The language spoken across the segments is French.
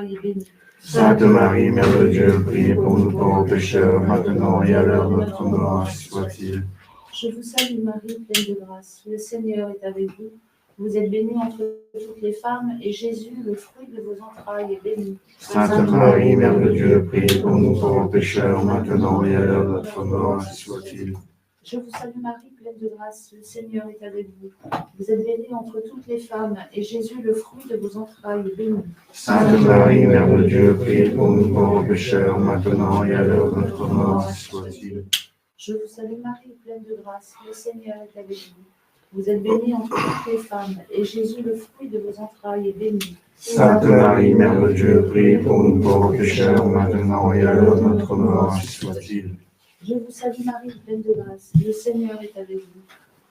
est bénie. Sainte Marie, Mère de Dieu, priez pour nous pauvres pécheurs, maintenant et à l'heure de notre mort, ainsi soit-il. Je vous salue Marie, pleine de grâce. Le Seigneur est avec vous. Vous êtes bénie entre toutes les femmes, et Jésus, le fruit de vos entrailles, est béni. Sainte Marie, Mère de Dieu, priez pour nous pauvres pécheurs, maintenant et à l'heure de notre mort, ainsi soit-il. Je vous salue Marie, pleine de grâce. Le Seigneur est avec vous. Vous êtes bénie entre toutes les femmes, et Jésus, le fruit de vos entrailles, est béni. Sainte Marie, Mère de Dieu, priez pour nous pauvres pécheurs, maintenant et à l'heure de notre mort, ainsi soit-il. Je vous salue Marie, pleine de grâce. Le Seigneur est avec vous. Vous êtes bénie entre toutes les femmes, et Jésus, le fruit de vos entrailles, est béni. Sainte Marie, Mère de Dieu, priez pour nous pauvres pécheurs, maintenant et à l'heure de notre mort, ainsi soit-il. Je vous salue Marie, pleine de grâce. Le Seigneur est avec vous.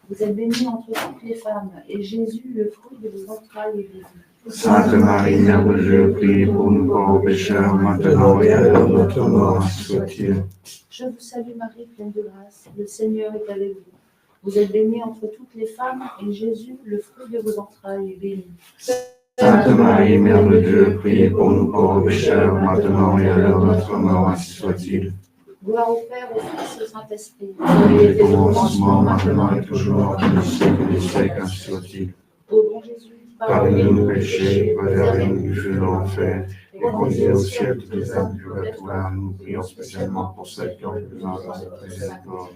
Vous êtes bénie entre toutes les femmes, et Jésus, le fruit de vos entrailles, est béni. Sainte Marie, Mère de Dieu, priez pour nous pauvres pécheurs, maintenant et à l'heure de notre mort, ainsi soit-il. Je vous salue Marie, pleine de grâce. Le Seigneur est avec vous. Vous êtes bénie entre toutes les femmes, et Jésus, le fruit de vos entrailles, est béni. Sainte Marie, Mère de Dieu, priez pour nous pauvres pécheurs, maintenant et à l'heure de notre mort, ainsi soit-il. Gloire au Père, au Fils et au Saint-Esprit. Il était au commencement, maintenant et toujours, et au siècle des siècles, ainsi soit-il. Ô bon Jésus, Pardonnez nos péchés, préservez-nous du feu de l'enfer, et conduisez au ciel toutes les âmes purgatoires. Nous prions spécialement pour celles qui ont besoin de votre miséricorde.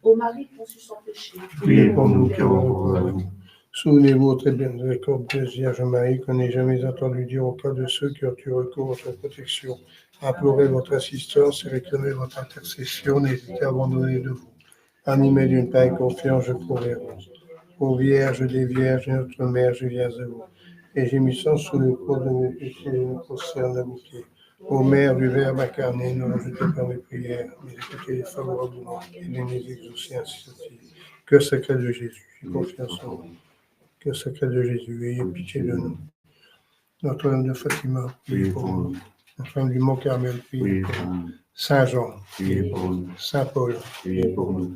ô Marie conçue sans péché, Priez pour nous qui avons à vous. Souvenez-vous, très bien miséricordieuse Vierge Marie, qu'on n'ait jamais entendu dire au cas de ceux qui ont eu recours à votre protection. Implorez votre assistance et réclamez votre intercession, n'hésitez à abandonner de vous. Animé d'une paix confiance, je courrai à vous. Ô Vierge des Vierges, notre Mère, je viens à vous. Et gémissant sous le poids de mes péchés, je me prosterne à vos pieds. Ô Mère du Verbe incarné, ne rejetez pas mes prières, mais écoutez-les favorablement et les exaucez ainsi soit-il. Cœur sacré de Jésus, j'ai confiance en vous. Cœur sacré de Jésus, ayez pitié de nous. Notre-Dame de Fatima, priez pour nous. Notre-Dame du Mont-Carmel, priez pour nous. Saint Jean, Priez pour nous. Saint Paul, Priez pour nous.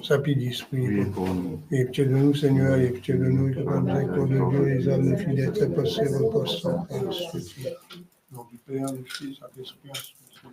Saint Pidis, priez Priez pour nous. pour nous. Ayez pitié de nous, Seigneur, ayez pitié de nous, que par le miséricorde de Dieu, les âmes fidèles trépassées reposent en paix. Au nom du Père, du Fils, et de l'Esprit Saint.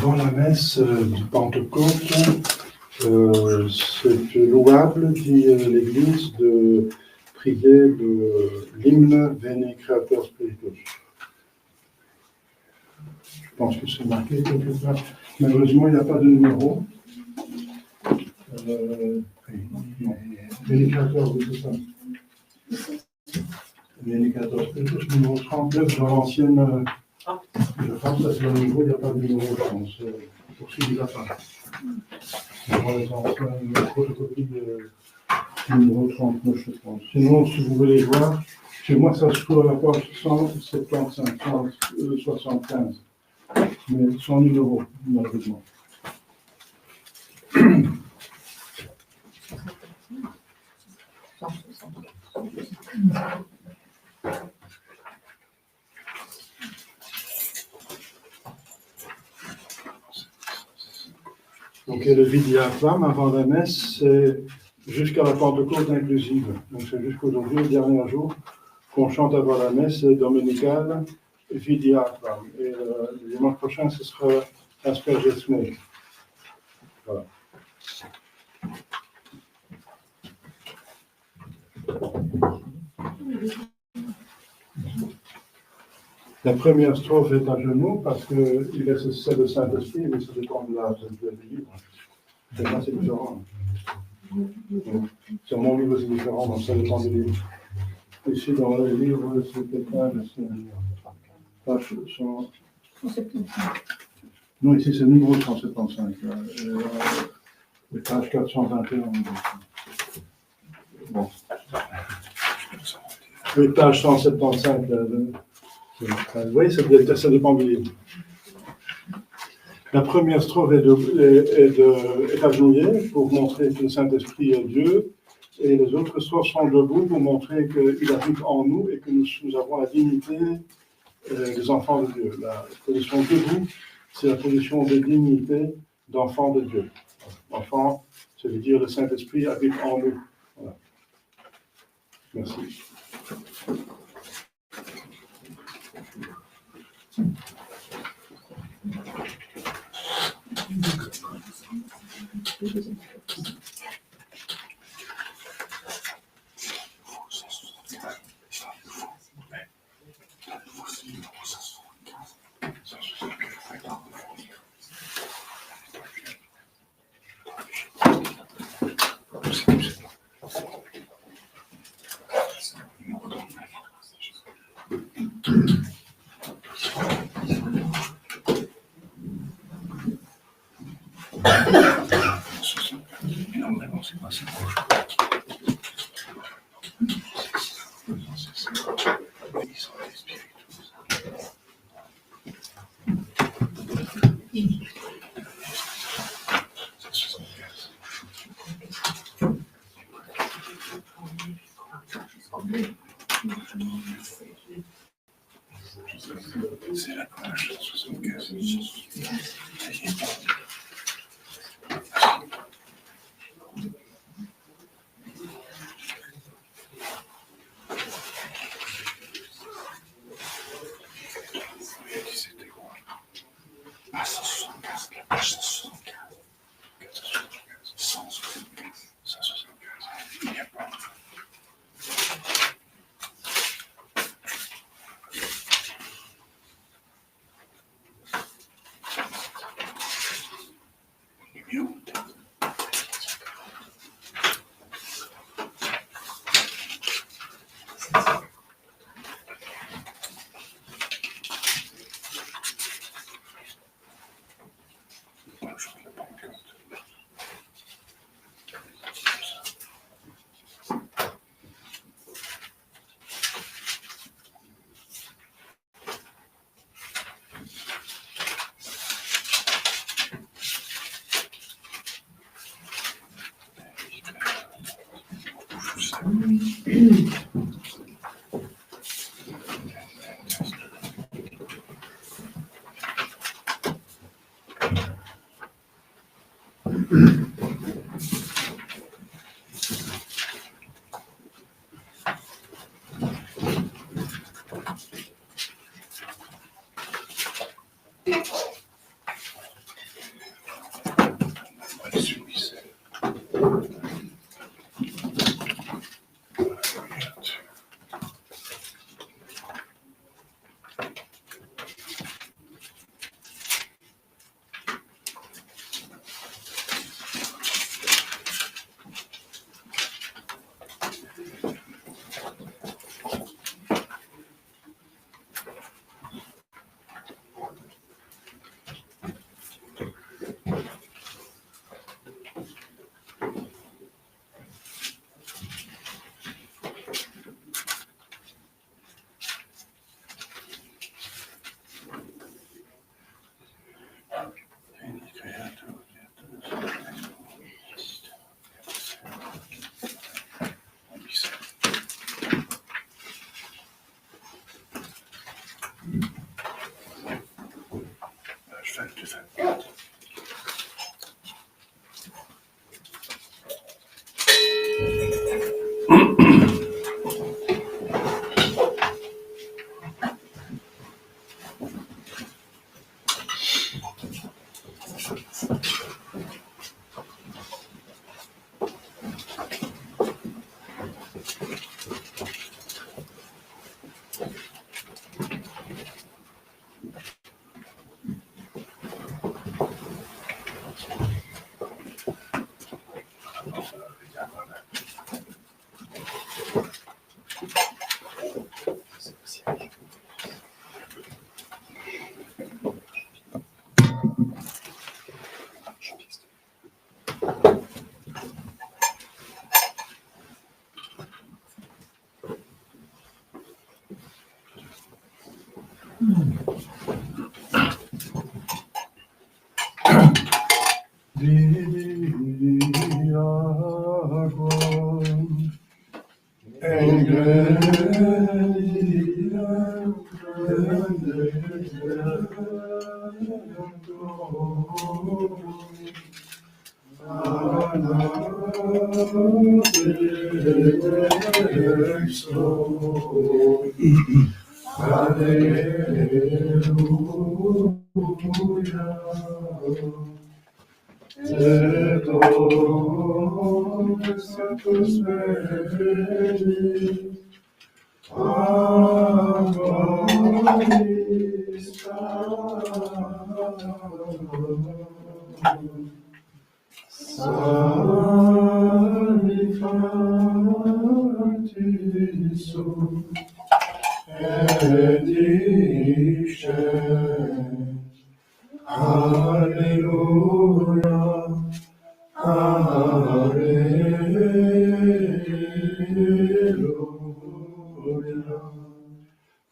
Avant la messe du Pentecôte, c'est louable, dit l'Église, de prier l'hymne Veni Creator Spiritus. Je pense que c'est marqué quelque part. Malheureusement, il n'y a pas de numéro. Veni Creator, c'est ça. Veni Creator Spiritus, numéro 39 dans l'ancienne. Je pense que c'est le niveau, il n'y a pas de numéro, je pense. Pour celui qui l'a pas. Dans les anciens photocopies numéro 39, je pense. Sinon, si vous voulez voir, chez moi, ça se trouve à la page 175, 175. Mais sans numéro, malheureusement. Donc, le Vidiapham, avant la messe, c'est jusqu'à la Pentecôte inclusive. Donc, c'est jusqu'aujourd'hui, le dernier jour, qu'on chante avant la messe dominicale, Vidiapham. Et le dimanche prochain, ce sera Asperges Me. Voilà. La première strophe est à genoux parce qu'il est c'est le Saint-Esprit, mais ça dépend de la livre. C'est là, c'est différent. Sur mon livre, c'est différent, donc ça dépend du livre. Ici, dans le livre, c'est quelqu'un de page 175. Non, ici, c'est le numéro 175. Les pages 421. Bon. Les pages 175. Vous voyez, ça dépend du livre. La première strophe est agenouillée pour montrer que le Saint-Esprit est Dieu, et les autres strophes sont debout pour montrer qu'il habite en nous et que nous avons la dignité des enfants de Dieu. La position debout, c'est la position de dignité d'enfant de Dieu. Enfant, ça veut dire le Saint-Esprit habite en nous. Voilà. Merci. C'est la page 75.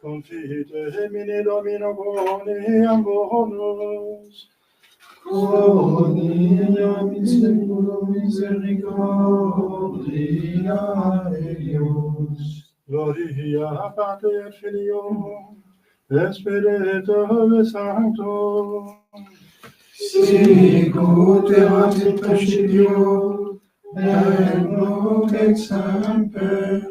Confite Emine Domino Boniam bonus, Quoniam in seculum misericordia eius. Gloria Patri et Filio, et Spiritus Sancto, sic ut erat in principio, et nunc et semper,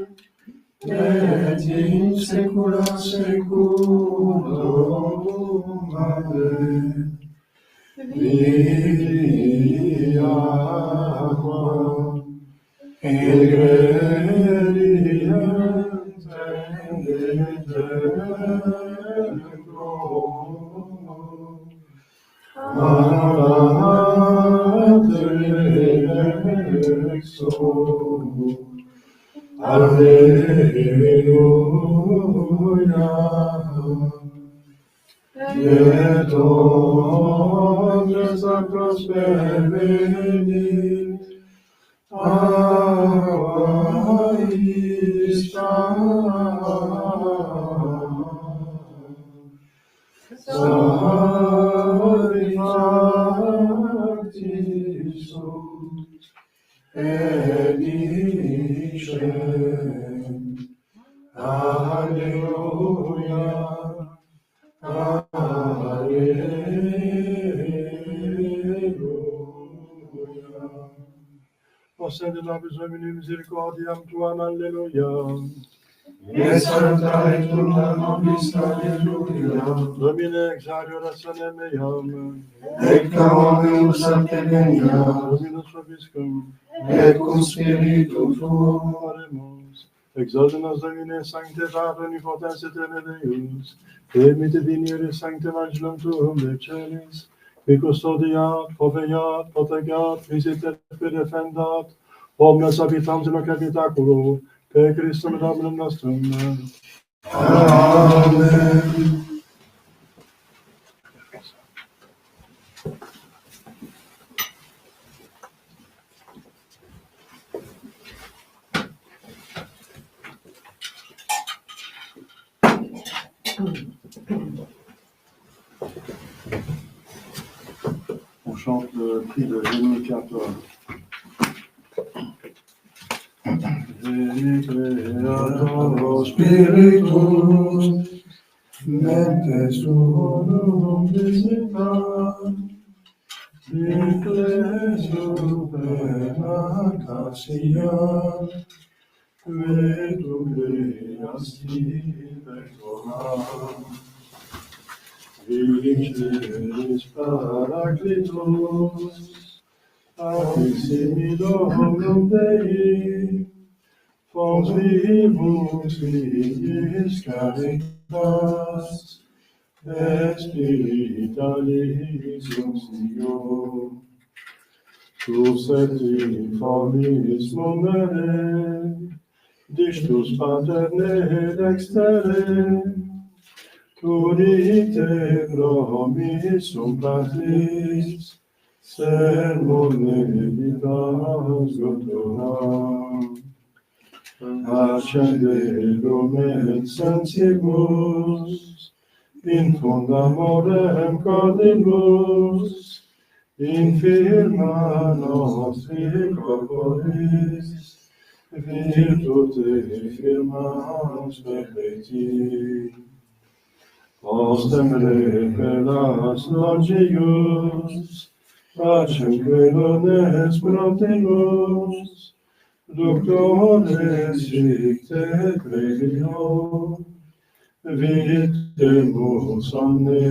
et in saecula saeculorum. Amen. Via aquam ingredientes Alleluia. Et omnes sanctos pervenit, aquaista, salvifacti sunt, et dicem, Alleluia. Possède la besogne misericordiam tuam, Alleluia. Et sancta et tutta nobis, Alleluia. Domine exario rationem meam, Et caroneus antevenia, Dominus vobiscum, et cum spiritu tuum, oremus. Exalte nos Domine sanctitate omnipotens aeterna Deus, et mitteniere sancte evangelum tuum de celis, qui custodiat, proveat, protegat, visitet, et defendat, omnes habitantes in hoc habitaculo, per Christum Dominum nostrum. Amen. On chante le cri de Génie-Créateur. Génie-Créateur, Spiritus, mentes tuorum visitat, Ecclesium permanentia, vetum creasti pectoram. Viceris Paracletus, Aximi Domum Dei, Fons vivus Filiis Caritas, et Spiritualis Consiglio,tus et informis momere, dictus paterne dextere, Turite promissum patris, sermone vitas gottoram. Accende lumen sensibus, in fundamorem cordibus, infirma nostri corporis, virtute firmans perpeti. Ostem repelas logius, pacem credones proteus, doctores icte credio, vitemus omne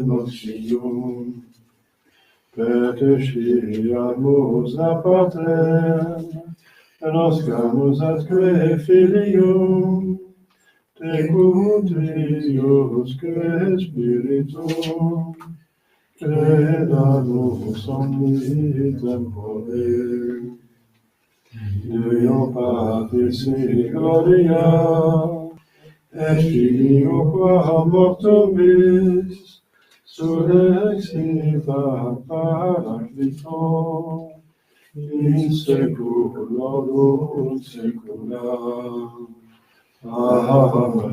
nocium. Petesciamus a Patrem, noscamus atque Filium, Tecum Triusque Spiritum, credamus omni tempore. Deo Patris in gloria, et Filio qua mortuis, surrexita Paraclito, in seculorum secula. Amen.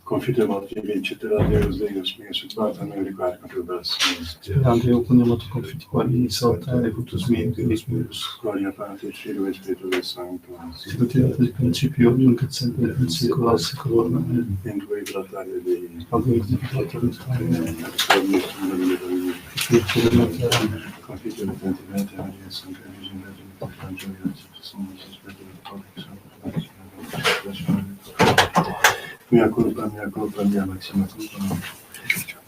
Confidemat vincitera Deus Deus meus et vata me requare conturbas meus. Ante opuniam tu confituari salta evutus meus meus. Gloria Patri, Filio et Spiritus Sanctus. Sicut erat in principio, nunc et semper in saecula saeculorum. Amen. In tue gratare Dei. Ad executoribus Amen. Amen. Amen. Spiritus Amen. Confiteor et Maria Sancta Virgin Virgin Angelica Sanctus Spiritus Mea culpa, mea maxima culpa.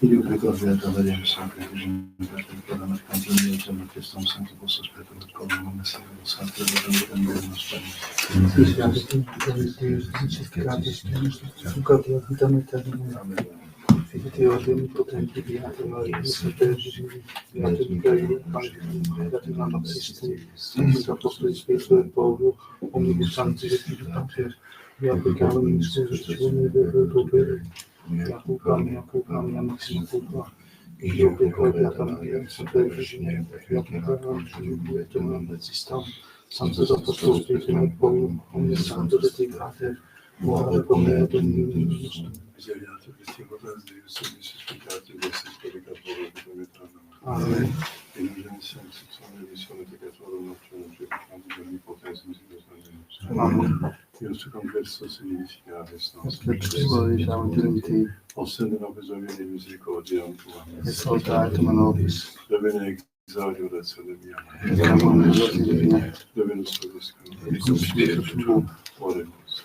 Idem precordiata Maria Sancta Virgin Virgin Coram Angelica Sanctus Sanctus Spiritus Coram Messias Sancta Virgin Virgin Amen. Fidelio Dei potenti Beata Maria, Super Virgine, Beata Michael, Beata Nana Christi, Sanctus Apostolis Petro et Paulo, omnibus sanctis et Pater, Beata Carmen in spirituone de Dobe, mea culpa, mea maxima culpa, Io pecco Beata Maria, Super Virgine, Beata Carmen, Beata Resistam, Sanctus Apostolis Petro et Paulo, omnibus sanctus et Pater, ora pro mea Domini nostrum. Miseriate Christianos Deus, submissus peccati vestis peccatorem et Amen. in urgens sensus remissione peccatorum nostrum et peccatum omnipotens Deus Deus. Amen. Deus conversus in edificaris nos. Diciamo Trinity, Ostende nobis ovini misericordiam tuam. et salta et nobis. Dovene exaudio resurrebiam. Et amor divina, Dovenus vobiscum. et cum spiritu tuo. Oremus.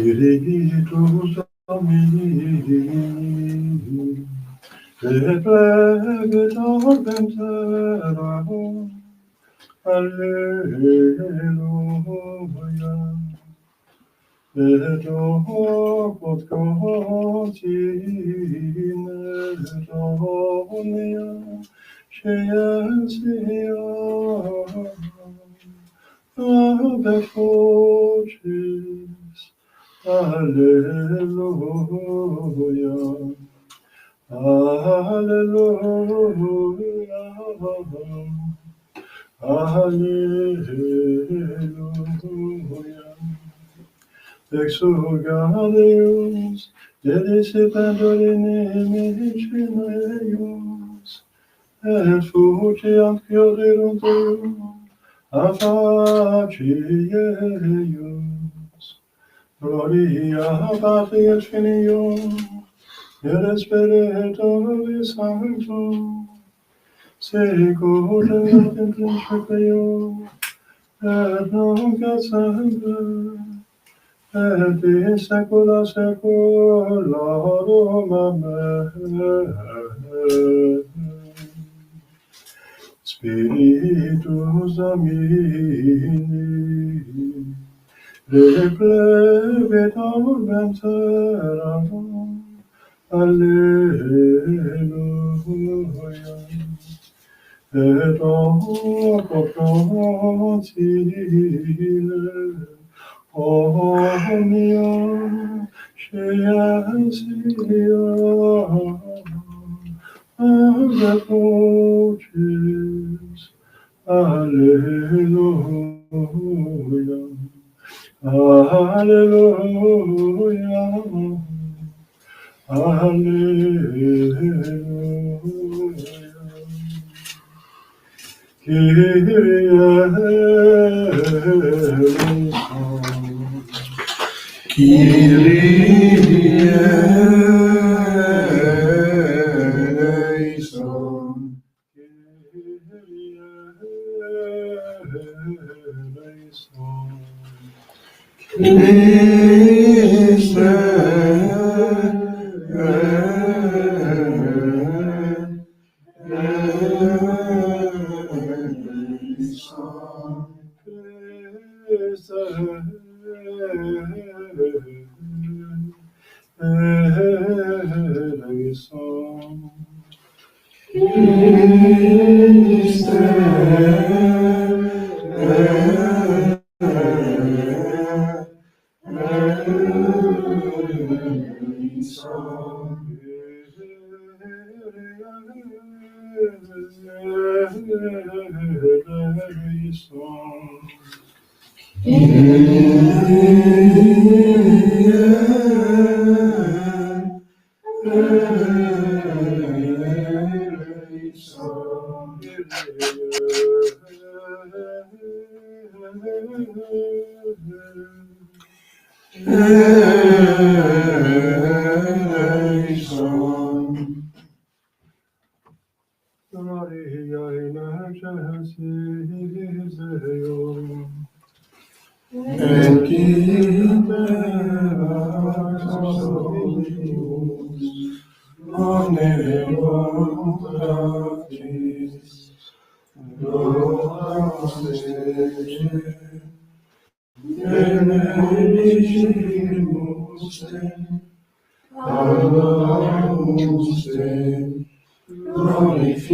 Spiritus Domini, et plebet orbem terra, Alleluia. Et opus contine omnia scientia, abet vocis, Alleluia, Alleluia, Alleluia. Exurga Deus, dedicipendo inimici meius, et fugiant quioderunt Deum, a facieius. Gloria Patri et Filio, et Spiritui Sancto, sicut erat in principio, et nunc et semper, et in saecula saeculorum. Amen. Spiritus Domini, replevit orbem terram, Alleluia. Et opus contine omnia scientia, abet vocis, Alleluia, Alleluia, Alleluia. Kyrie eleison. Kyrie eleison. Christe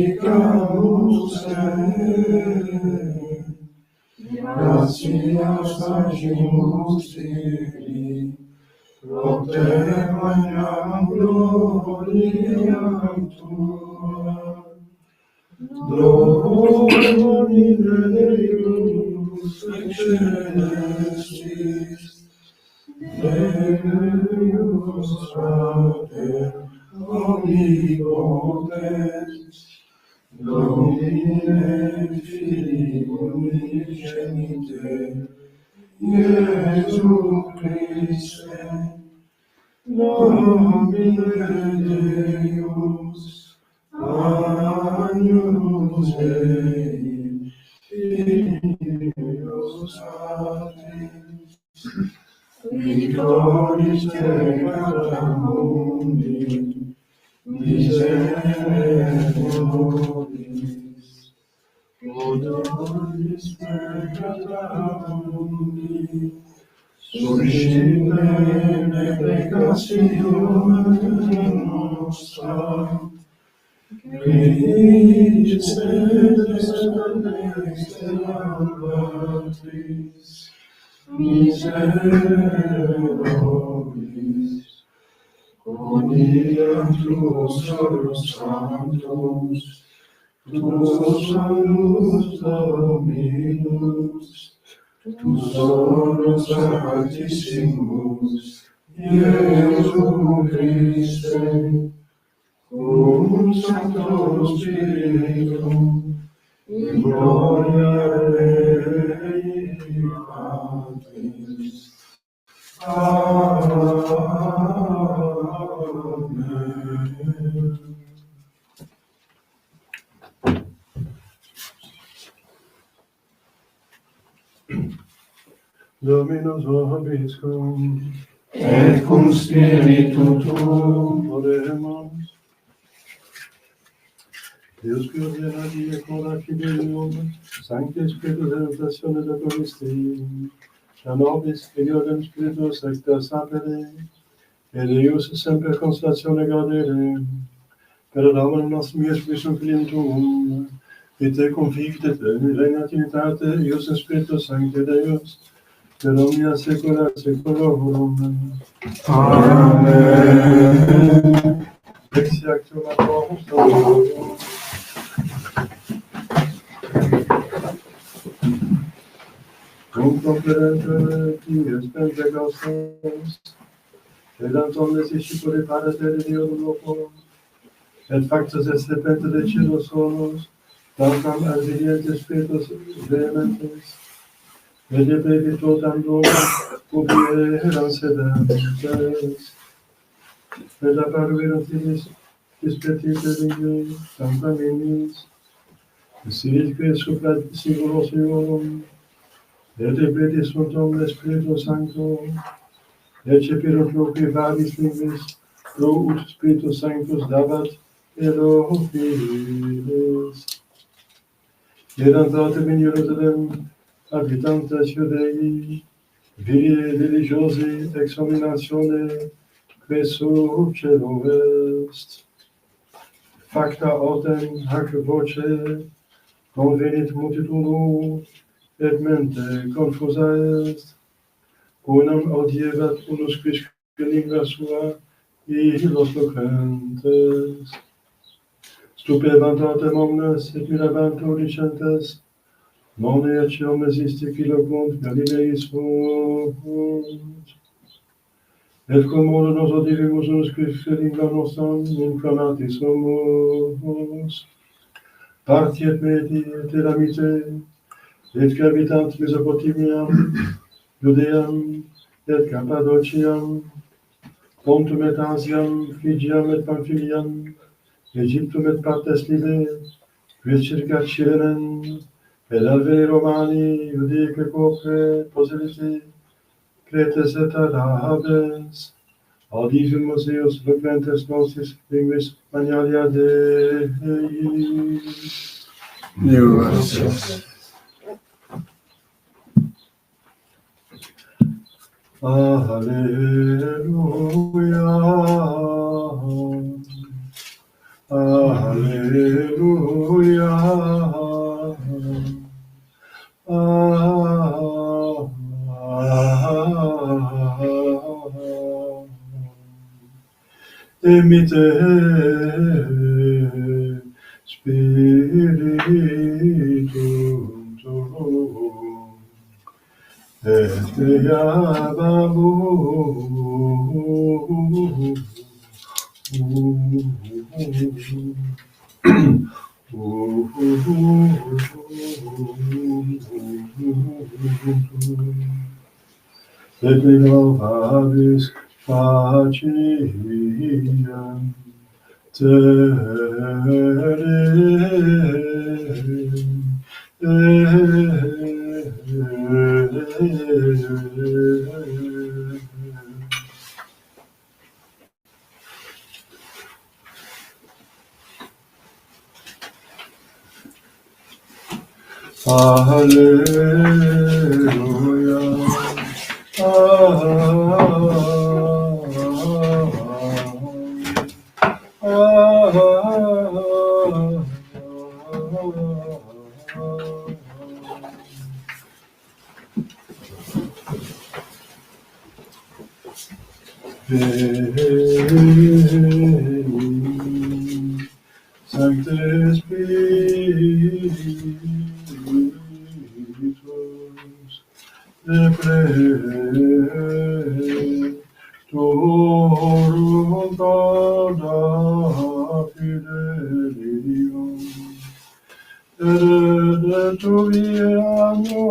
glorificamus te, gratias agimus tibi, proclamam gloriam tua, Domine Deus excellentis, Deus Pater omnipotens, Domine Filii unigenite, Iesu Christe, Domine Deus, Agnus Dei, Filius Patris, Victoris Tecata Mundi, Miserere nobis, Victoris Tecata Mundi, suscite peccationem nostra, qui sedes patris, miserere nobis, Coniam tuos solos santos, tuos salus Dominus, tu solus Sanctissimus, Iesu Christe, cum Sancto Spiritum, in gloria Dei Patris. Amen. Dominus vobiscum, et cum spiritu tuum, oremus. Deus qui ordina die cora fidelium, Sancti Spiritus salutationes adoristis, a nobis filiolem Spiritus secta sapere, et Deus semper consolatione gaudere, per Dominum nostrum Iesu Christum Filium tuum, et te confidet regnat in unitate, Ius in Spiritus Sancti Deus, per omnia saecula saeculorum. Amen. Exiactum ad Apostolum. Cum conferente dies Pentecostes, et omnes discipuli Pater Deum loco, et factus est repente de cielo solos, quamquam advenientes Spiritus vehementes, et de totam domo ubieran sedentes, et apparuerunt illis dispetite lingui, campaminis, sidque supra singulo Siorum, et ebedis sunt omnes Spiritus Sancto, et cepirunt loci varis linguis, pro ut Spiritus Sanctus dabat Elohilis. Erant autem in Jerusalem, habitantes Iudei, viri religiosi examinatione, que sub cielo est. Facta autem hac voce, convenit multitudum, et mente confusa est. Unam audiebat unus quisque lingua sua, illos loquentes. Stupebant autem omnes, et mirabantur dicentes, non ecce omnes isti qui loquunt Galileis sunt. Et commodo nos audivimus unus quisque lingua nostram, inflamati sumus. Parti et medi et elamite, et capitant Mesopotamiam, Judeam, et Cappadociam, Pontum et Asiam, Phrygiam et Pamphyliam, Egyptum et partes Libe, quis circa Cyrenen, et alvei Romani, Judique quoque, poseliti, Cretes et Arabes, audivimus eos loquentes nostris linguis manialia Dei. Gracias. Alleluia. Alleluia. Emite Spiritum tuum, et et me vobis faciam Alléluia. Sancte-Spiritus, Torum Cauda Fidelium, Redeturiano,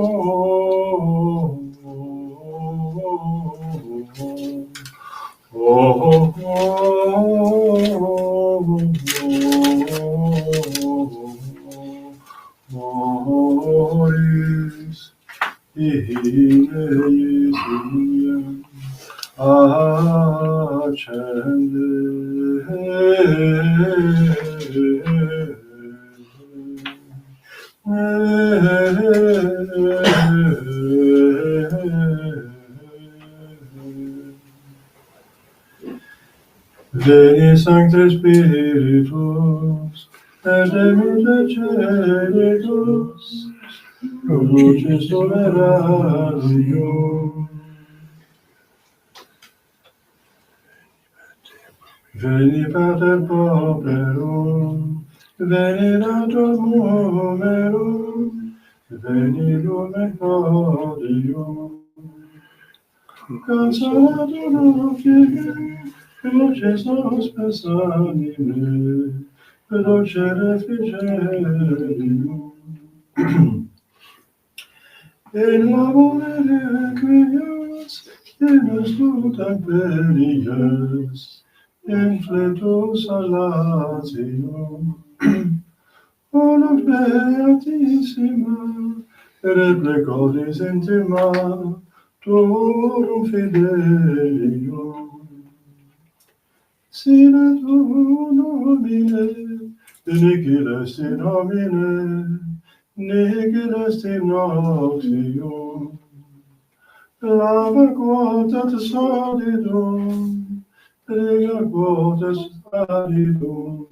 Moris Ineisium Veni Sancte Spiritus, et demute celitus, lucis soleranium. Veni Pater Properum, veni Nator Numerum, veni Lumen Gaudium. Consolator noctem, dulces nos spes anime, dulce refrigerium. In labore requies, in stutam peries, in fletus salatium. O lux beatissima, replicodis intima, turum fidelium. Sine tu nomine, nihil est in homine, nihil est in noctium. Lava quotat solidum, ega quotas validum,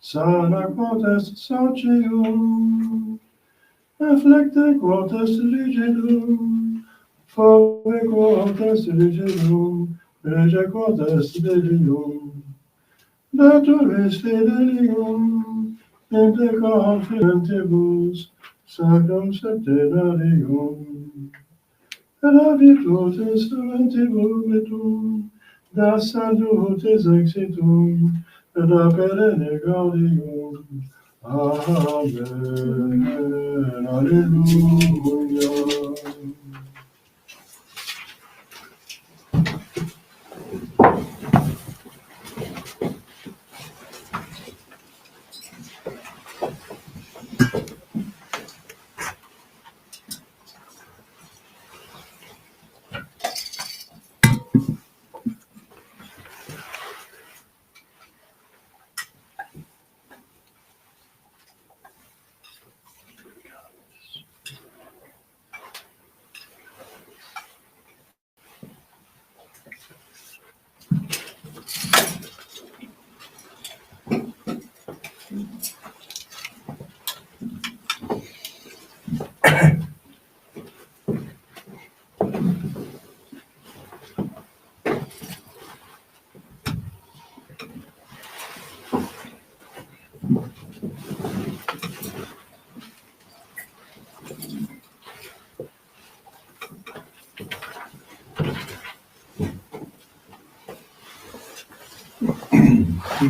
sana quotas socium, afflecte quotas rigidum, fove quotas rigidum, rege quotas delium. Daturis fidelium, inte confidentibus, sacrum septenarium. La virtutis salentibus metum, da salutis exitum, da perenne gaudium. Amen. Alleluia.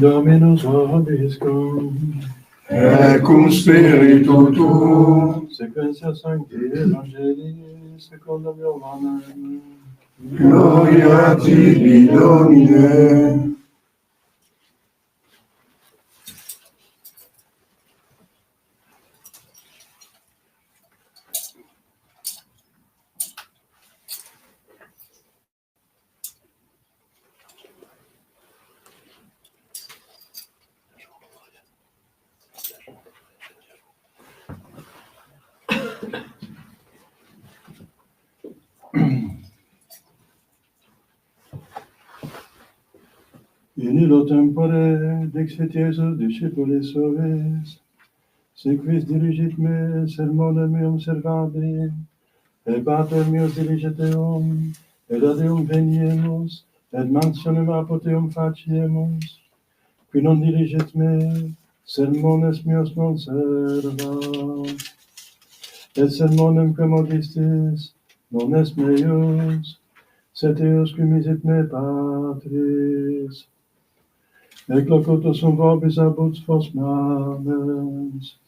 Dominus vobiscum, et cum spiritu tuo, sequentia Sancti Evangelii secundum Ioannem. gloria a tibi, Domine. Illo tempore dixit Iesus discipulis suis, sequis dirigit me sermonem meum servabi, et pater meus dirigit eum, et ad eum veniemus, et mansionem apud eum faciemus, qui non dirigit me, sermones meus non serva, et sermonem que modistis, non est meus, sed eus qui misit me Patris. Ec locutus sum vobis abut vos mamens,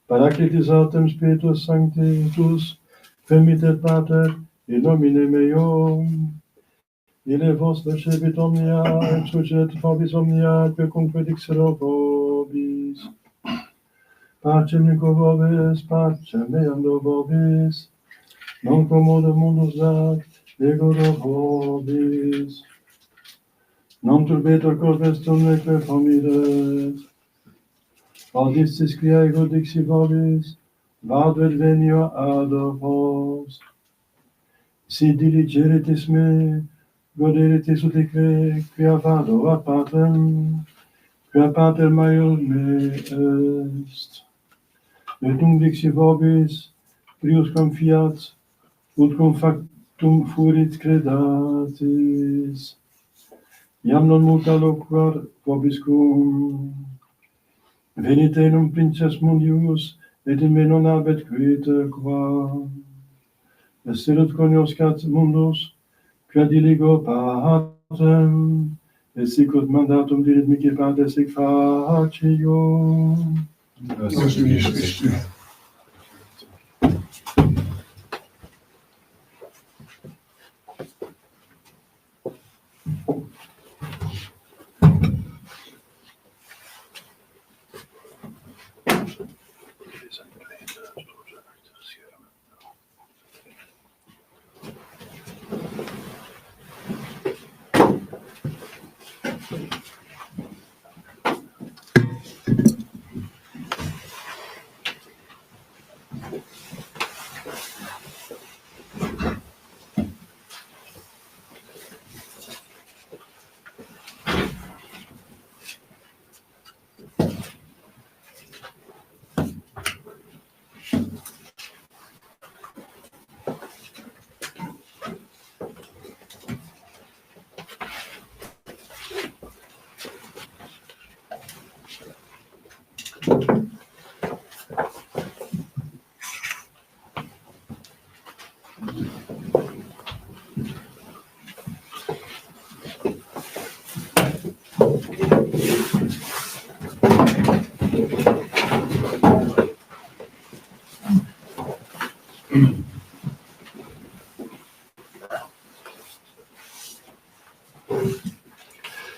Paracletis autem Spiritus Sanctus, Femitet Pater, in nomine meum, Ille vos recebit omnia, et sujet vobis omnia, que confedixero vobis. Pacem nico vobis, pacem meam do vobis, non commodum mundus dat, ego do vobis. Non turbetur cor vestum neque fomidet. Audistis quia ego dixi vobis, vaduit venio ad vos. Si diligeritis me, goderitis utique, quia vado ad Patrem, quia Pater maior me est. Et nunc dixi vobis, prius confiat, ut cum factum furit credatis. Iam non multa loquar vobiscum. Venite enum princes mundius, et in me non habet quid qua. Estilut cognoscat mundus, quia diligo Patrem, et sicut mandatum dirit mihi Pater sic facio. Jésus Christus.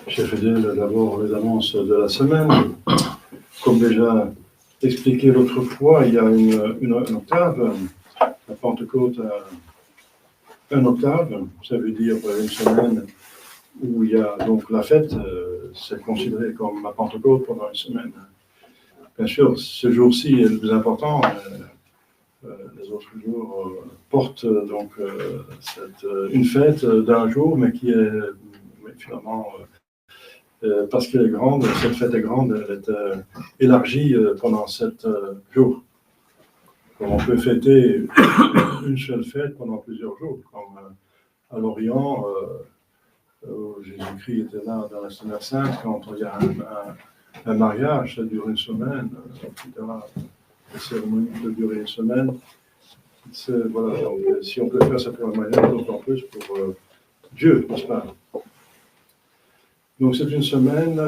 Chers fidèles, d'abord les annonces de la semaine. Comme déjà expliqué l'autre fois, il y a une octave. La Pentecôte a une octave, ça veut dire une semaine où il y a donc la fête, c'est considéré comme la Pentecôte pendant une semaine. Bien sûr, ce jour-ci est le plus important. Les autres jours portent donc une fête d'un jour, mais qui est finalement, parce qu'elle est grande, cette fête est grande, elle est élargie pendant 7 jours. Comme on peut fêter une seule fête pendant plusieurs jours, comme à l'Orient, où Jésus-Christ était là dans la Semaine Sainte, quand il y a un mariage, ça dure une semaine, etc. La cérémonie peut durer une semaine. Voilà, donc, si on peut faire ça pour un mariage, d'autant plus pour Dieu, n'est-ce pas? Donc c'est une semaine,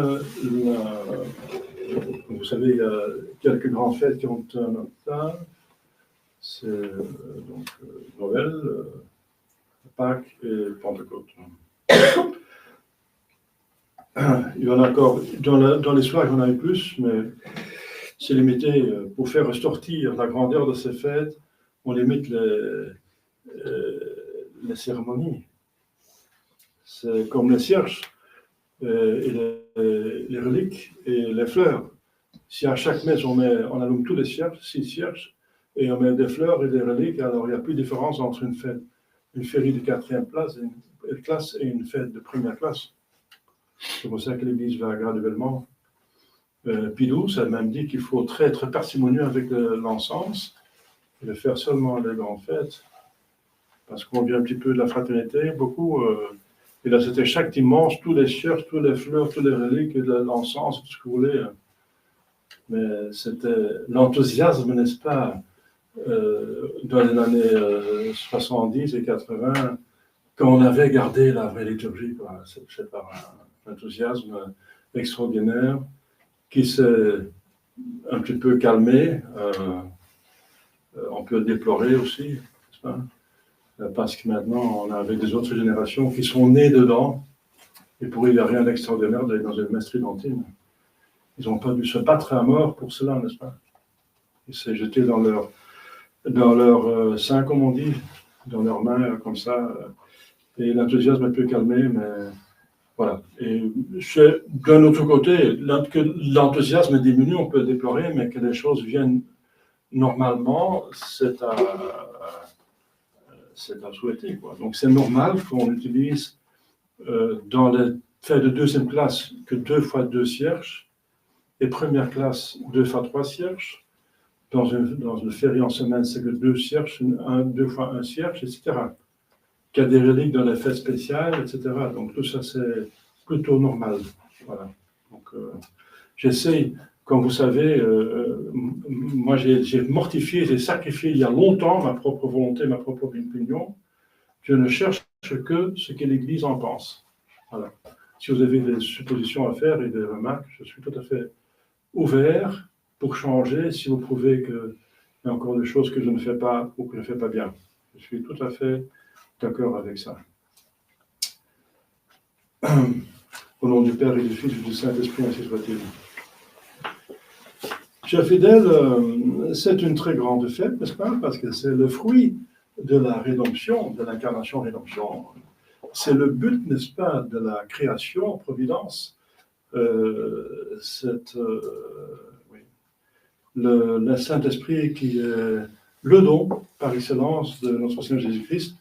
vous savez, il y a quelques grandes fêtes qui ont un octave. C'est donc Noël, Pâques et Pentecôte. Il y en a encore, dans l'histoire, il y en a eu plus, mais c'est limité. Pour faire ressortir la grandeur de ces fêtes, on limite les cérémonies. C'est comme les cierges, et les reliques et les fleurs. Si à chaque messe on allume tous les cierges, 6 cierges, et on met des fleurs et des reliques, alors il n'y a plus de différence entre une féerie de 4e classe et une fête de première classe. C'est pour ça que l'Église va graduellement. Pidou, ça même dit qu'il faut être parcimonieux avec l'encens et le faire seulement les grandes fêtes. Parce qu'on vient un petit peu de la fraternité, beaucoup. Et là, c'était chaque dimanche, tous les cierges, tous les fleurs, tous les reliques, de l'encens, tout ce que vous voulez. Mais c'était l'enthousiasme, n'est-ce pas, dans les années 70 et 80, quand on avait gardé la vraie liturgie. C'est par un enthousiasme extraordinaire qui s'est un petit peu calmé. On peut le déplorer aussi, n'est-ce pas? Parce que maintenant, on a avec des autres générations qui sont nées dedans, et pour eux, il n'y a rien d'extraordinaire d'aller dans une messe tridentine. Ils n'ont pas dû se battre à mort pour cela, n'est-ce pas? Ils s'est jeté dans leur sein, comme on dit, dans leurs mains, comme ça, et l'enthousiasme est un peu calmé, mais voilà. Et d'un autre côté, que l'enthousiasme diminue, on peut le déplorer, mais que les choses viennent normalement, c'est à souhaiter, quoi. Donc c'est normal qu'on utilise dans les fêtes de deuxième classe que 2 fois 2 cierges, et première classe 2 fois 3 cierges. Dans une férie en semaine, c'est que 2 cierges, 2 fois 1 cierge, etc. Qu'il y a des reliques dans les fêtes spéciales, etc. Donc tout ça, c'est plutôt normal. Voilà. Donc j'essaye, comme vous savez, moi j'ai mortifié, j'ai sacrifié il y a longtemps ma propre volonté, ma propre opinion. Je ne cherche que ce que l'Église en pense. Voilà. Si vous avez des suppositions à faire et des remarques, je suis tout à fait ouvert pour changer si vous prouvez qu'il y a encore des choses que je ne fais pas ou que je ne fais pas bien. Je suis tout à fait d'accord avec ça. Au nom du Père et du Fils et du Saint-Esprit, ainsi soit-il. Chers fidèles, c'est une très grande fête, n'est-ce pas? Parce que c'est le fruit de la rédemption, de l'incarnation-rédemption. C'est le but, n'est-ce pas, de la création, providence. Le Saint-Esprit qui est le don par excellence de notre Seigneur Jésus-Christ,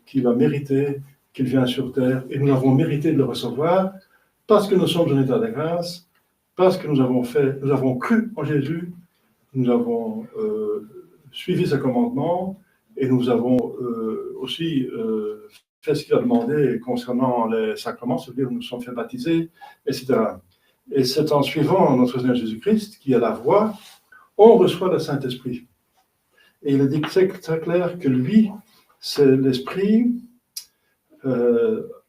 qu'il a mérité, qu'il vient sur terre, et nous avons mérité de le recevoir parce que nous sommes en état de grâce, parce que nous avons cru en Jésus, nous avons suivi ses commandements, et nous avons aussi fait ce qu'il a demandé concernant les sacrements, c'est-à-dire nous sommes fait baptiser, etc. Et c'est en suivant notre Seigneur Jésus-Christ, qui est la voie, on reçoit le Saint-Esprit. Et il est dit très, très clair que lui, c'est l'Esprit.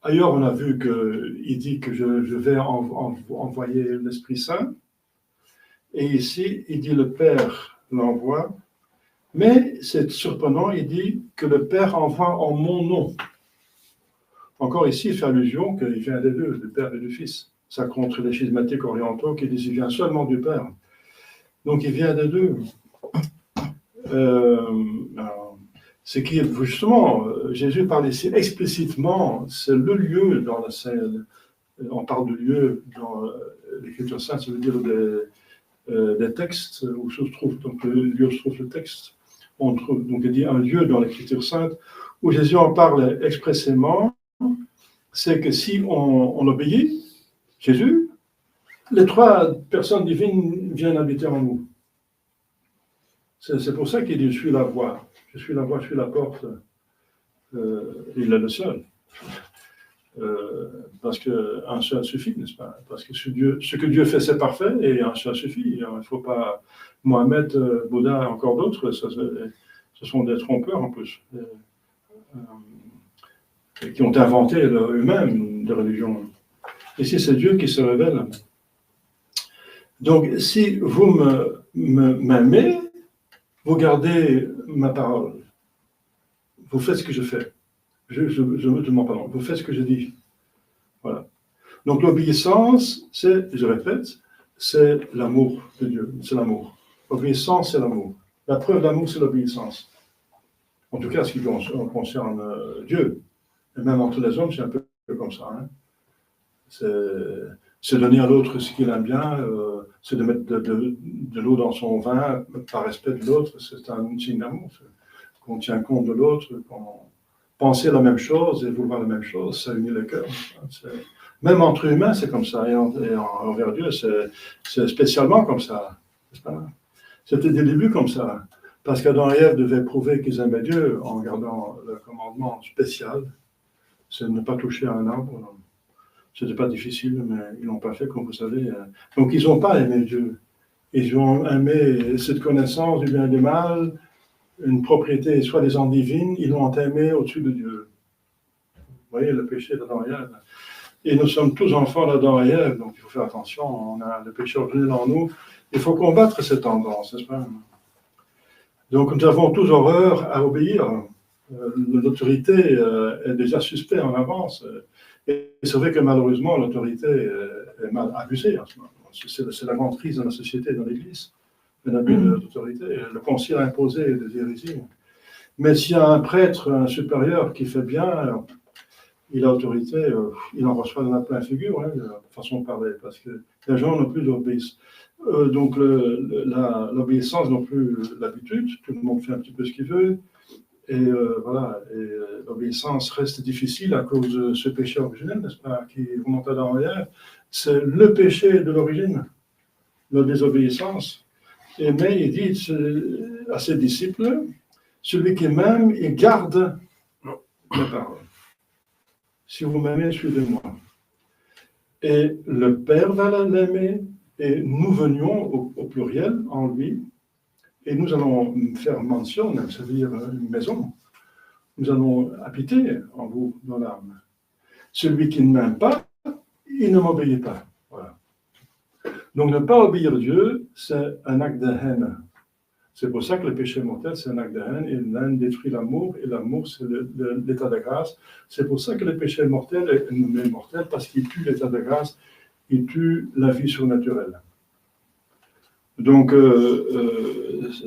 Ailleurs, on a vu qu'il dit que je vais envoyer l'Esprit Saint. Et ici, il dit le Père l'envoie. Mais c'est surprenant, il dit que le Père envoie en mon nom. Encore ici, il fait allusion qu'il vient des deux, du Père et du Fils. Ça contre les schismatiques orientaux qui disent qu'il vient seulement du Père. Donc il vient des deux. C'est qui, justement, Jésus parle ici explicitement, c'est le lieu dans la scène. On parle de lieu dans l'Écriture sainte, ça veut dire des textes où se trouve, donc le lieu où se trouve le texte. On trouve, donc il dit un lieu dans l'Écriture sainte où Jésus en parle expressément, c'est que si on obéit Jésus, les 3 personnes divines viennent habiter en nous. C'est pour ça qu'il dit je suis la voie, je suis la porte. Il est le seul. Parce qu'un seul suffit, n'est-ce pas? Parce que ce que Dieu fait, c'est parfait et un seul suffit. Il ne faut pas. Mohamed, Bouddha, encore d'autres, ce sont des trompeurs en plus, qui ont inventé eux-mêmes des religions. Ici, c'est Dieu qui se révèle. Donc, si vous m'aimez, vous gardez ma parole. Vous faites ce que je fais. Je ne demande pas, vous faites ce que je dis. Voilà. Donc l'obéissance, je répète, c'est l'amour de Dieu. C'est l'amour. L'obéissance, c'est l'amour. La preuve d'amour, c'est l'obéissance. En tout cas, ce qui concerne Dieu. Et même entre les hommes, c'est un peu comme ça. Hein. C'est donner à l'autre ce qu'il aime bien, c'est de mettre de l'eau dans son vin par respect de l'autre. C'est un signe d'amour. Qu'on tient compte de l'autre, penser la même chose et vouloir la même chose, ça unit le cœur. Même entre humains, c'est comme ça, et envers Dieu, c'est spécialement comme ça. C'était des débuts comme ça, parce qu'Adam et Ève devaient prouver qu'ils aimaient Dieu en gardant le commandement spécial, c'est de ne pas toucher à un arbre. C'était pas difficile, mais ils l'ont pas fait, comme vous savez. Donc ils n'ont pas aimé Dieu. Ils ont aimé cette connaissance du bien et du mal, une propriété soi-disant divine, ils l'ont aimé au-dessus de Dieu. Vous voyez le péché d'Adam et Ève. Et nous sommes tous enfants d'Adam et Ève, donc il faut faire attention, on a le péché originel en nous. Il faut combattre cette tendance, n'est-ce pas? Donc nous avons tous horreur à obéir. L'autorité est déjà suspecte en avance. Et c'est vrai que malheureusement, l'autorité est mal abusée en ce moment. C'est la grande crise dans la société, dans l'Église, l'abus de l'autorité. Le Concile a imposé des hérésies. Mais s'il y a un prêtre, un supérieur qui fait bien, il a l'autorité, il en reçoit dans la pleine figure, de façon de parler, parce que les gens n'ont plus d'obéissance. Donc l'obéissance n'ont plus l'habitude, tout le monde fait un petit peu ce qu'il veut, et voilà, et l'obéissance reste difficile à cause de ce péché originel, n'est-ce pas, qui remonte à Adam et Ève. C'est le péché de l'origine, la désobéissance. Et mais il dit à ses disciples, celui qui m'aime, il garde mes paroles. Si vous m'aimez, suivez-moi. Et le Père va l'aimer, et nous venions au pluriel en lui, et nous allons faire mention, c'est-à-dire une maison. Nous allons habiter en vous, dans l'âme. Celui qui ne m'aime pas, il ne m'obéit pas. Voilà. Donc ne pas obéir à Dieu, c'est un acte de haine. C'est pour ça que le péché mortel, c'est un acte de haine, et la haine détruit l'amour, et l'amour, c'est l'état de grâce. C'est pour ça que le péché mortel est nommé mortel, parce qu'il tue l'état de grâce, il tue la vie surnaturelle. Donc,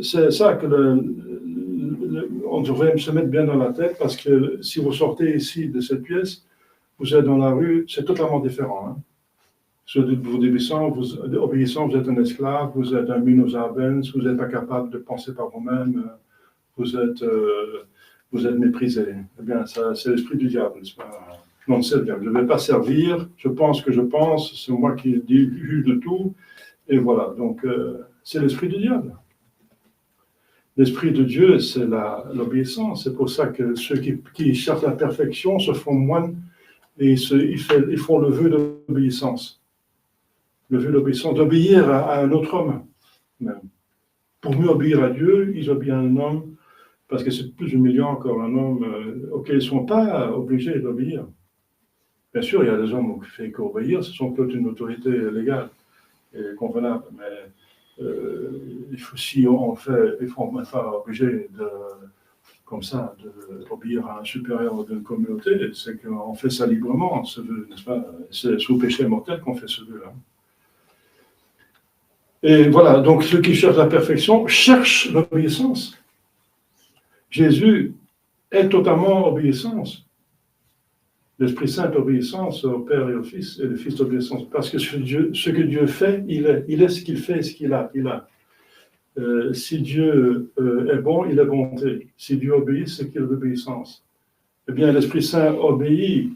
c'est ça que on devrait se mettre bien dans la tête, parce que si vous sortez ici de cette pièce, vous êtes dans la rue, c'est totalement différent. Vous obéissant, vous êtes un esclave, vous êtes un minus arbens, vous êtes incapable de penser par vous-même, vous êtes méprisé. Eh bien, ça, c'est l'esprit du diable, n'est-ce pas? Non, c'est le diable. Je ne vais pas servir, je pense que je pense, c'est moi qui juge de tout, et voilà. Donc, c'est l'esprit du diable. L'esprit de Dieu, c'est l'obéissance. C'est pour ça que ceux qui cherchent la perfection se font moines et ils font le vœu d'obéissance. Le vœu d'obéissance, d'obéir à un autre homme, même. Pour mieux obéir à Dieu, ils obéissent à un homme, parce que c'est plus humiliant encore un homme auquel ils ne sont pas obligés d'obéir. Bien sûr, il y a des hommes qui font qu'obéir, ce sont peut-être une autorité légale et convenable, mais si on fait, il faut même pas obligé comme ça, d'obéir à un supérieur d'une communauté, c'est qu'on fait ça librement, ce vœu, n'est-ce pas? C'est sous péché mortel qu'on fait ce vœu-là. Et voilà, donc ceux qui cherchent la perfection cherchent l'obéissance. Jésus est totalement obéissance. L'Esprit Saint est obéissance au Père et au Fils, et le Fils d'obéissance. Parce que ce que Dieu fait, il est ce qu'il fait, ce qu'il a. Si Dieu est bon, il est bonté. Si Dieu obéit, c'est qu'il est l'obéissance. Eh bien, l'Esprit Saint obéit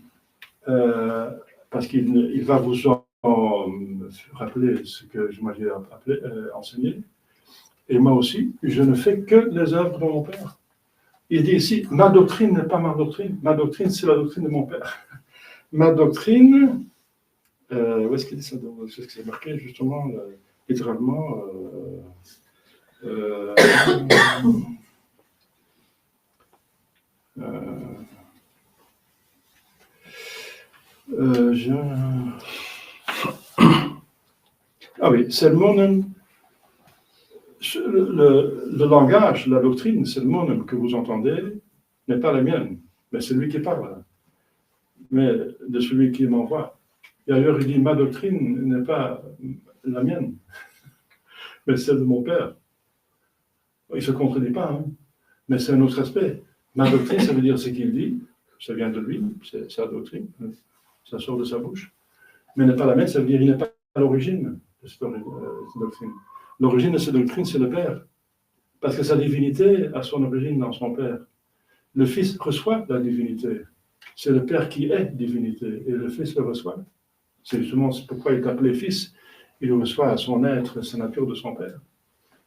parce qu'il va vous rappeler ce que je m'avais enseigné. Et moi aussi, je ne fais que les œuvres de mon Père. Il dit ici, ma doctrine n'est pas ma doctrine. Ma doctrine, c'est la doctrine de mon Père. Ma doctrine, où est-ce qu'il dit ça? C'est ce que c'est marqué, justement, littéralement. Ah oui, c'est le monem. Le langage, la doctrine, c'est le monem que vous entendez, n'est pas la mienne, mais c'est lui qui parle, mais de celui qui m'envoie. Et ailleurs, il dit, ma doctrine n'est pas la mienne, mais celle de mon Père. Il ne se contredit pas, mais c'est un autre aspect. Ma doctrine, ça veut dire ce qu'il dit, ça vient de lui, c'est sa doctrine, ça sort de sa bouche, mais n'est pas la mienne, ça veut dire qu'il n'est pas à l'origine de cette doctrine. L'origine de cette doctrine, c'est le Père, parce que sa divinité a son origine dans son Père. Le Fils reçoit la divinité. C'est le Père qui est divinité et le Fils le reçoit. C'est justement pourquoi il est appelé Fils. Il reçoit à son être sa nature de son Père.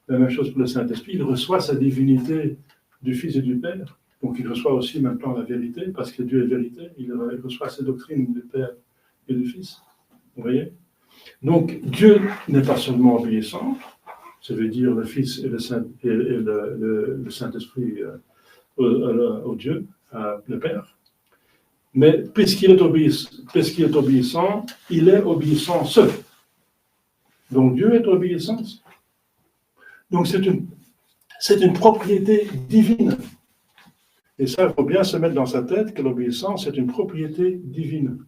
La même chose pour le Saint-Esprit. Il reçoit sa divinité du Fils et du Père. Donc il reçoit aussi en même temps la vérité, parce que Dieu est vérité. Il reçoit ses doctrines du Père et du Fils. Vous voyez? Donc Dieu n'est pas seulement obéissant, ça veut dire le Fils et le Saint-Esprit au Dieu, le Père. Mais puisqu'il est obéissant, il est obéissant seul. Donc Dieu est obéissance. Donc c'est une propriété divine. Et ça, il faut bien se mettre dans sa tête que l'obéissance est une propriété divine.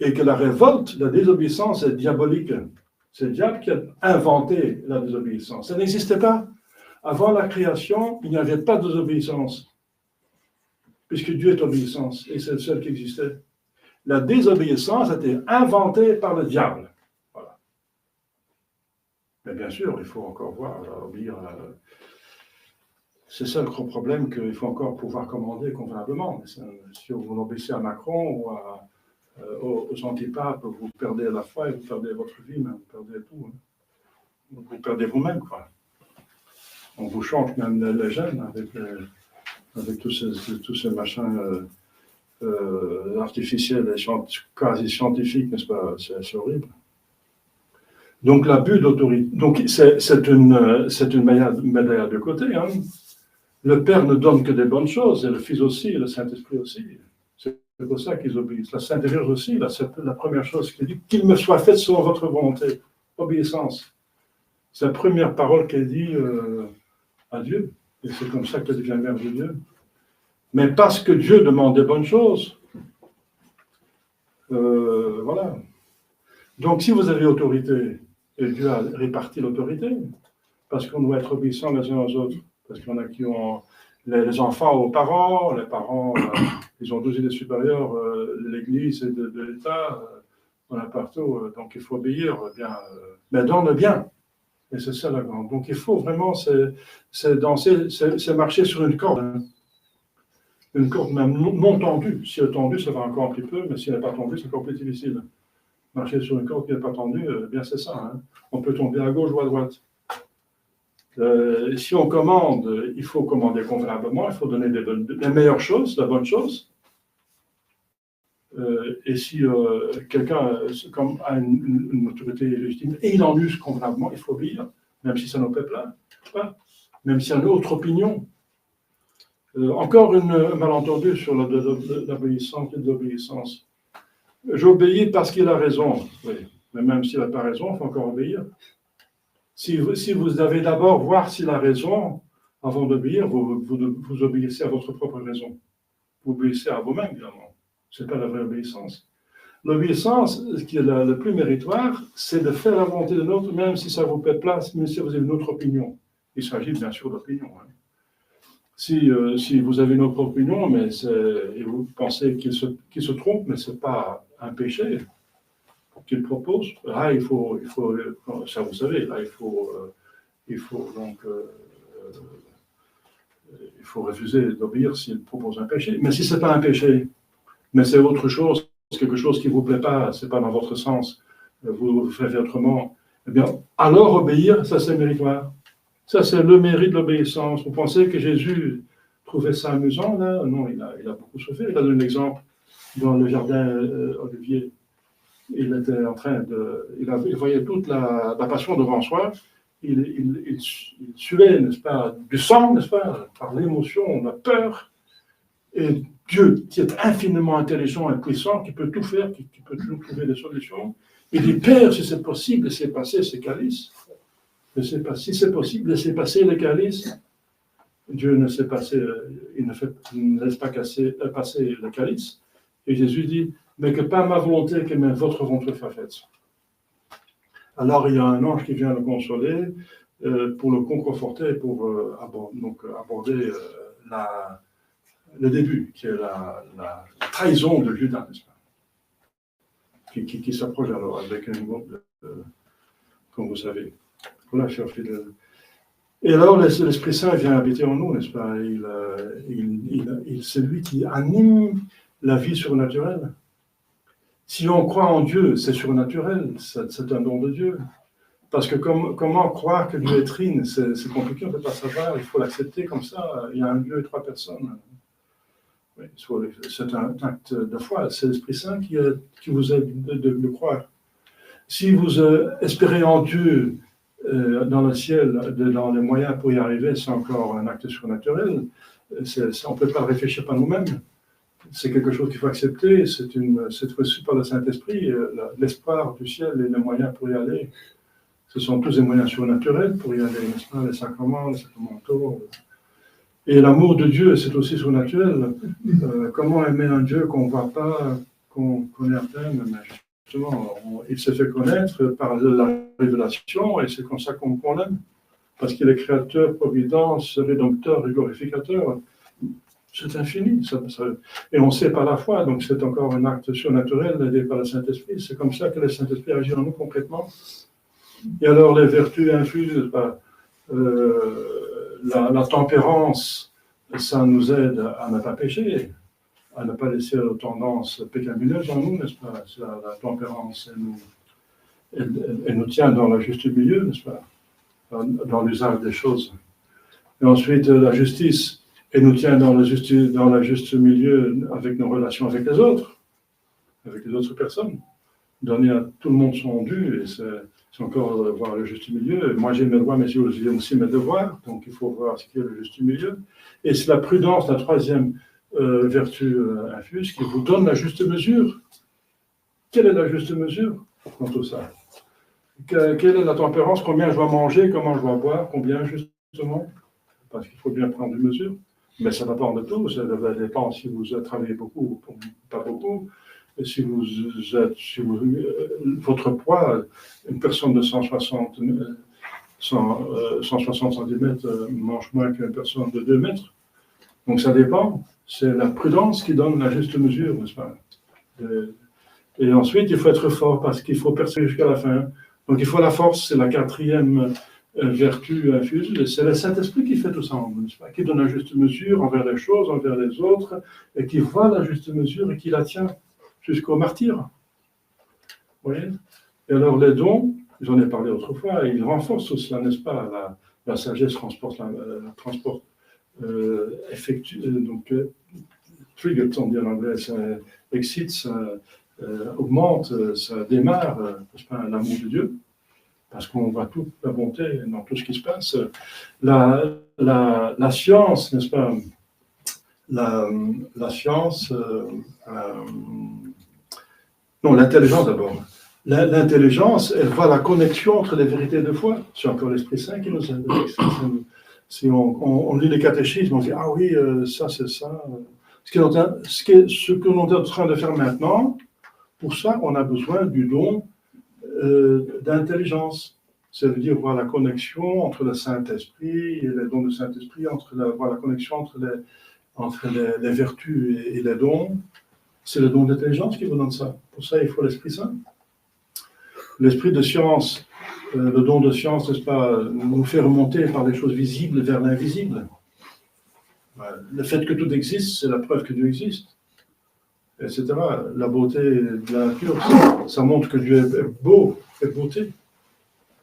Et que la révolte, la désobéissance est diabolique. C'est le diable qui a inventé la désobéissance. Ça n'existait pas. Avant la création, il n'y avait pas de désobéissance. Puisque Dieu est obéissance, et c'est le seul qui existait. La désobéissance a été inventée par le diable. Voilà. Mais bien sûr, il faut encore voir, obéir. C'est ça le gros problème qu'il faut encore pouvoir commander convenablement. Si vous obéissez à Macron ou aux antipapes, vous perdez la foi et vous perdez votre vie, mais vous perdez tout. Hein. Vous perdez vous-même, quoi. On vous change même les gènes avec tous ces machins artificiels et quasi scientifiques, n'est-ce pas? C'est horrible. Donc l'abus d'autorité. Donc c'est une médaille à deux côtés. Hein. Le Père ne donne que des bonnes choses, et le Fils aussi, et le Saint-Esprit aussi. C'est pour ça qu'ils obéissent. La Sainte Vierge aussi, c'est la première chose qu'il dit, qu'il me soit fait selon votre volonté. Obéissance. C'est la première parole qu'elle dit à Dieu. Et c'est comme ça qu'elle devient mère de Dieu. Mais parce que Dieu demande des bonnes choses, voilà. Donc si vous avez autorité, et Dieu a réparti l'autorité, parce qu'on doit être obéissants les uns aux autres, parce qu'il y en a qui ont les enfants aux parents, les parents, ils ont 12 idées supérieures de l'Église et de l'État, on a partout, donc il faut obéir bien, mais dans le bien. Et c'est ça la grande. Donc il faut vraiment, c'est danser, c'est marcher sur une corde. Hein. Une corde même non tendue. Si elle est tendue, ça va encore un petit peu, mais si elle n'est pas tendue, c'est encore plus difficile. Marcher sur une corde qui n'est pas tendue, bien c'est ça. Hein. On peut tomber à gauche ou à droite. Si on commande, il faut commander convenablement, il faut donner les meilleures choses, la bonne chose. Et si quelqu'un a une autorité légitime et il en use convenablement, il faut obéir, même si ça nous plaît pas, même s'il y a une autre opinion. Encore un malentendu sur l'obéissance et l'obéissance. J'obéis parce qu'il a raison, oui. Mais même s'il n'a pas raison, il faut encore obéir. Si vous devez d'abord voir s'il a raison, avant d'obéir, vous obéissez à votre propre raison. Vous obéissez à vous-même, évidemment. Ce n'est pas la vraie obéissance. L'obéissance, ce qui est le plus méritoire, c'est de faire la volonté de l'autre, même si ça vous plaît place, même si vous avez une autre opinion. Il s'agit bien sûr d'opinion. Hein. Si vous avez une autre opinion, et vous pensez qu'il se trompe, mais ce n'est pas un péché qu'il propose, là, il faut, ça vous savez, là, il faut refuser d'obéir s'il propose un péché. Mais si ce n'est pas un péché, mais c'est autre chose, quelque chose qui ne vous plaît pas, ce n'est pas dans votre sens, vous faites autrement, eh bien, alors obéir, ça c'est méritoire. Ça, c'est le mérite de l'obéissance. Vous pensez que Jésus trouvait ça amusant, là? Non, il a beaucoup souffert. Il a donné un exemple dans le jardin Olivier. Il était en train il voyait toute la passion devant soi. Il suait, n'est-ce pas, du sang, n'est-ce pas, par l'émotion, la peur. Et Dieu, qui est infiniment intelligent et puissant, qui peut tout faire, qui peut toujours trouver des solutions, il dit, Père, si c'est possible, laissez passer ces calices. Si c'est possible, laissez passer les calices. Dieu ne sait passer, il ne laisse pas passer le calice. Et Jésus dit, mais que pas ma volonté, que votre volonté soit faite. Alors il y a un ange qui vient le consoler pour le conforter, pour aborder le début, qui est la trahison de Judas, n'est-ce pas, qui s'approche alors avec un groupe, comme vous savez. Voilà, cher fidèle. Et alors, l'Esprit Saint vient habiter en nous, n'est-ce pas? C'est lui qui anime la vie surnaturelle. Si on croit en Dieu, c'est surnaturel, c'est un don de Dieu. Parce que comment croire que Dieu est trine? C'est compliqué, on ne peut pas savoir, il faut l'accepter comme ça. Il y a un Dieu et trois personnes. Oui, c'est un acte de foi, c'est l'Esprit Saint qui vous aide de croire. Si vous espérez en Dieu dans le ciel, dans les moyens pour y arriver, c'est encore un acte surnaturel. On ne peut pas réfléchir par nous-mêmes. C'est quelque chose qu'il faut accepter. C'est reçu par le Saint-Esprit, l'espoir du ciel et les moyens pour y aller. Ce sont tous des moyens surnaturels pour y aller, n'est-ce pas? Les sacramentaux. Et l'amour de Dieu, c'est aussi surnaturel. Comment aimer un Dieu qu'on ne voit pas, qu'on connaît à peine, mais justement, il se fait connaître par la révélation, et c'est comme ça qu'on l'aime. Parce qu'il est créateur, providence, rédempteur et glorificateur. C'est infini. Et on sait par la foi, donc c'est encore un acte surnaturel aidé par le Saint-Esprit. C'est comme ça que le Saint-Esprit agit en nous concrètement. Et alors les vertus infuses, la tempérance, ça nous aide à ne pas pécher, à ne pas laisser la tendance pécamineuses en nous, n'est-ce pas? La tempérance, elle nous tient dans le juste milieu, n'est-ce pas? Dans l'usage des choses. Et ensuite, la justice, elle nous tient dans le juste milieu avec nos relations avec les autres personnes. Donner à tout le monde son dû, et c'est encore voir le juste milieu. Moi, j'ai mes droits, mais j'ai aussi mes devoirs, donc il faut voir ce qui est le juste milieu. Et c'est la prudence, la troisième vertu infuse, qui vous donne la juste mesure. Quelle est la juste mesure dans tout ça? Quelle est la tempérance? Combien je dois manger? Comment je dois boire? Combien, justement? Parce qu'il faut bien prendre une mesure. Mais ça dépend de tout. Ça dépend si vous travaillez beaucoup ou pas beaucoup. Et si votre poids, une personne de 160 cm mange moins qu'une personne de 2 mètres. Donc ça dépend. C'est la prudence qui donne la juste mesure, n'est-ce pas? Et ensuite, il faut être fort parce qu'il faut persévérer jusqu'à la fin. Donc il faut la force, c'est la quatrième vertu infuse. C'est le Saint-Esprit qui fait tout ça, n'est-ce pas? Qui donne la juste mesure envers les choses, envers les autres, et qui voit la juste mesure et qui la tient jusqu'au martyr. Vous voyez? Et alors les dons, j'en ai parlé autrefois, ils renforcent tout cela, n'est-ce pas? La sagesse effectue, donc trigger, on dit en anglais, ça excite, ça augmente, ça démarre, n'est-ce pas, l'amour de Dieu, parce qu'on voit toute la bonté dans tout ce qui se passe. La science, n'est-ce pas? La science, non, l'intelligence d'abord. L'intelligence, elle voit la connexion entre les vérités de foi. C'est encore l'Esprit Saint qui nous aide. Si on lit les catéchismes, on dit, ah oui, ça c'est ça. Ce que l'on est en train de faire maintenant, pour ça, on a besoin du don d'intelligence. Ça veut dire voir la connexion entre le Saint-Esprit et les dons du Saint-Esprit, voir la connexion entre les vertus et les dons. C'est le don d'intelligence qui vous donne ça. Pour ça, il faut l'Esprit Saint. L'esprit de science, le don de science, n'est-ce pas, nous fait remonter par les choses visibles vers l'invisible. Le fait que tout existe, c'est la preuve que Dieu existe, etc. La beauté de la nature, ça montre que Dieu est beau, est beauté.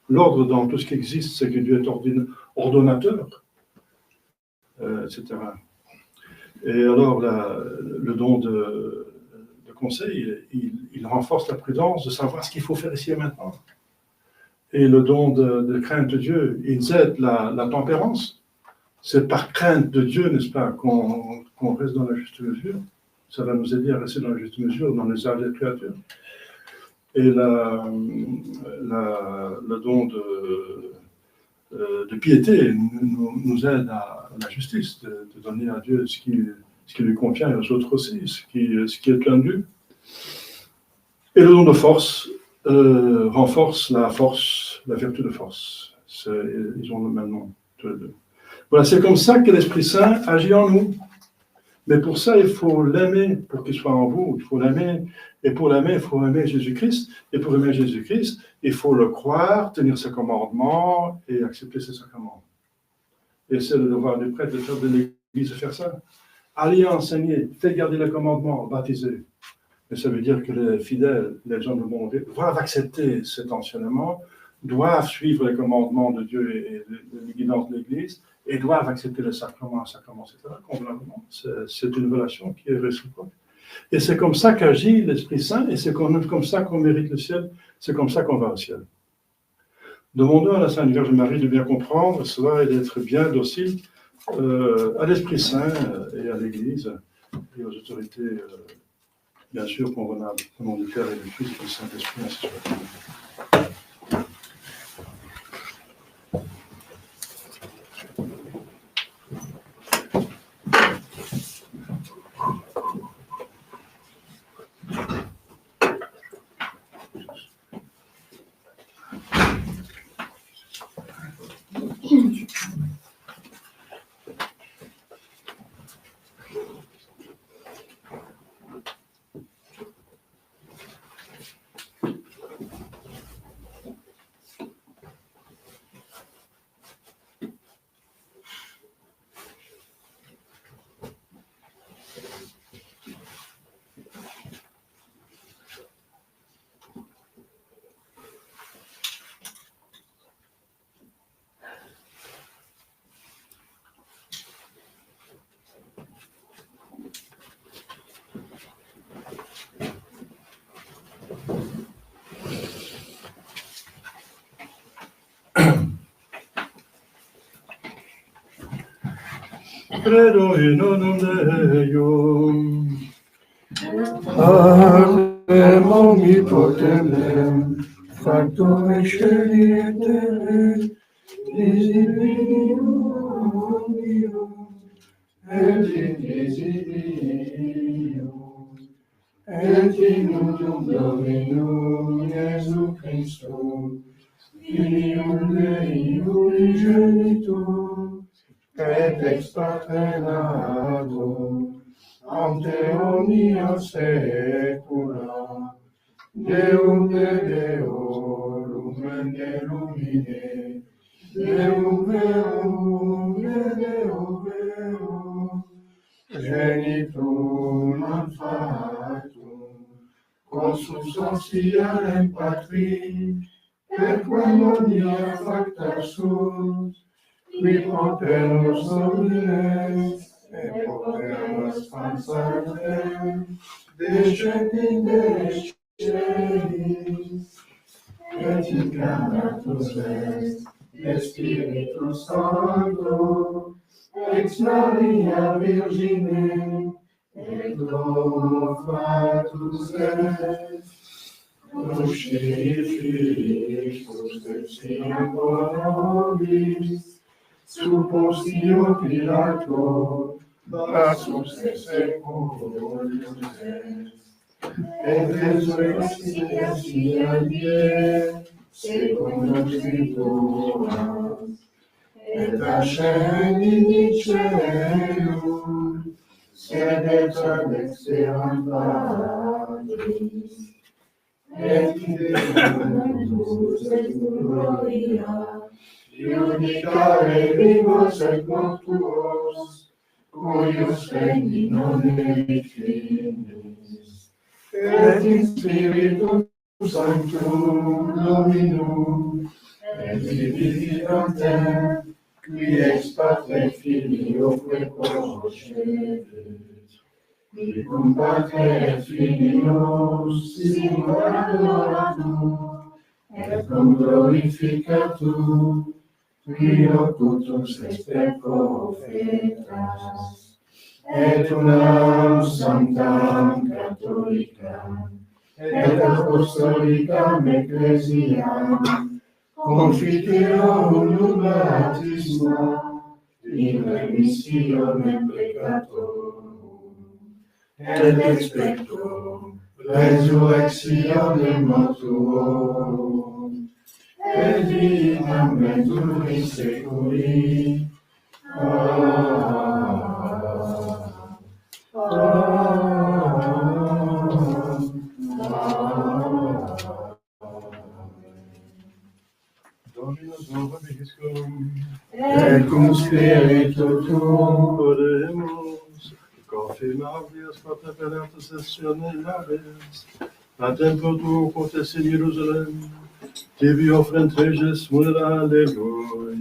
L'ordre dans tout ce qui existe, c'est que Dieu est ordonnateur, etc. Et alors, le don de conseil, il renforce la prudence de savoir ce qu'il faut faire ici et maintenant. Et le don de crainte de Dieu, il aide la tempérance. C'est par crainte de Dieu, n'est-ce pas, qu'on reste dans la juste mesure. Ça va nous aider à rester dans la juste mesure, dans les arts des créatures. Et le don de piété nous aide à la justice, de donner à Dieu ce qui lui convient et aux autres aussi, ce qui est plein dû. Et le don de force renforce la vertu de force. Ils ont le même nom, tous les deux. Voilà, c'est comme ça que l'Esprit Saint agit en nous. Mais pour ça, il faut l'aimer, pour qu'il soit en vous, il faut l'aimer. Et pour l'aimer, il faut aimer Jésus-Christ. Et pour aimer Jésus-Christ, il faut le croire, tenir ses commandements et accepter ses sacrements. Et c'est le devoir du prêtre de faire de l'Église de faire ça. Allez enseigner, faites garder le commandement, baptisez. Mais ça veut dire que les fidèles, les gens du monde, doivent accepter cet enseignement, doivent suivre les commandements de Dieu et les guidances de l'Église, et doivent accepter le sacrement, etc. Convenablement. C'est une relation qui est réciproque. Et c'est comme ça qu'agit l'Esprit Saint, et c'est comme ça qu'on mérite le ciel, c'est comme ça qu'on va au ciel. Demandons à la Sainte Vierge Marie de bien comprendre cela et d'être bien docile à l'Esprit Saint et à l'Église et aux autorités, bien sûr, convenables, au nom du Père et du Fils et du Saint-Esprit, ainsi soit. Credo in unum Deum, Patrem omnipotentem, factor exceli et terre, visibilium Deum, et invisibilium, et in unum Dominum Iesu Christum, Filium Dei unigenitum, et ex paternatum, ante omnia saecula, Deum de Deorum et de lumine, Deum verum et Deo verum, genitum non factum, consubstantialem Patri, per quem omnia facta sunt, qui potens omnes, et potens pensatem, descendere celis, et incarnatus est, Spiritus Sancto, ex Maria Virgine, et Domo Factus est, crucifiximus extinctor nobis, sub Pontio Pilato, passus et seculorum est, et resurrectione die, secundum Scripturas, et ascendit in caelum, sedet ad exteram Patris, et Deus et gloria, Iudicare vivos et mortuos, cuius regni non erit finis, et in Spiritus Sanctum Dominum, et vivificantem, qui ex Patre Filioque procedit, qui cum Patre et Filio sicut adoratur, et cum glorificatur, qui locutus est per prophetas, et unam sanctam catholicam, et apostolicam ecclesiam, confiteorum baptisma, in remissionem peccatorum, et expecto resurrectionem mortuorum, et vitam venturis seculi. Dominus vobiscum, et cum Spiritu tuo. Oremus, confirmavias pater per intercessione nobis, a tempo tuo potes in Jerusalem, tibi offrent reges munera, alleluia.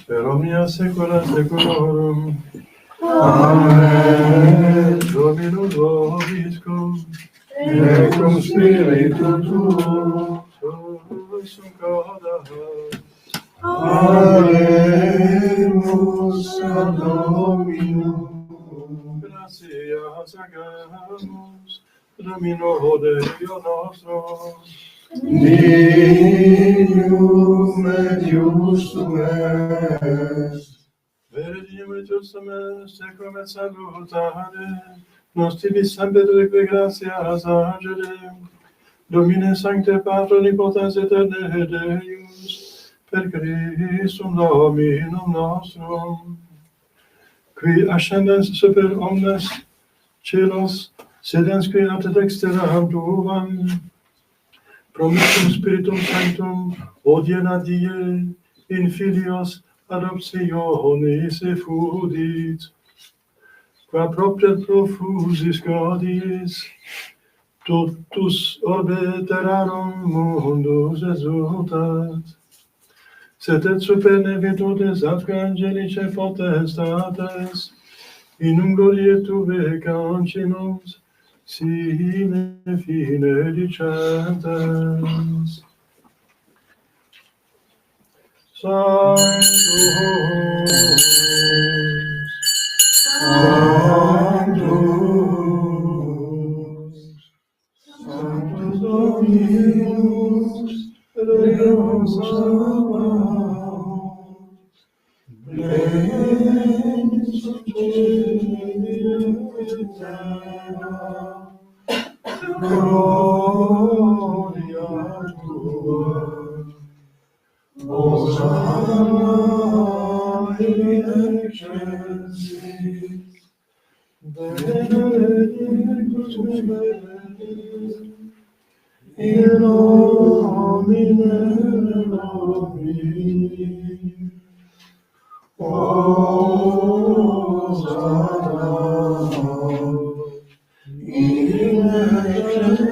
Per omnia saecula saeculorum. Amen. Dominus vobiscum. Et cum spiritu tuo. Sum cauda. Aleluia Dominum. Gratias agamus. Domino Deo nostro. Dignum et justum est. Veridium et justum est, secum et salutare. Nos tibi semper reque gratias angelem. Domine sancte Patro omnipotens aeterne Deus, per Christum Dominum nostrum, qui ascendens super omnes celos, sedens qui ad dexteram tuam, promiscum Spiritum Sanctum, odien a die, in filios adoptionis effudit, qua propter profusis gaudiis, totus orbe terrarum mundus exultat, sed et super nevirtutes atque angelice potestates, in gloriae tuae canciones, sine fine dicentes. Sanctus, Sanctus Dominus, Deus Sabaoth, plenius celi et terra, gloria tua. Hosanna in excelsis, benedictus in nomine Domini. Hosanna in excelsis.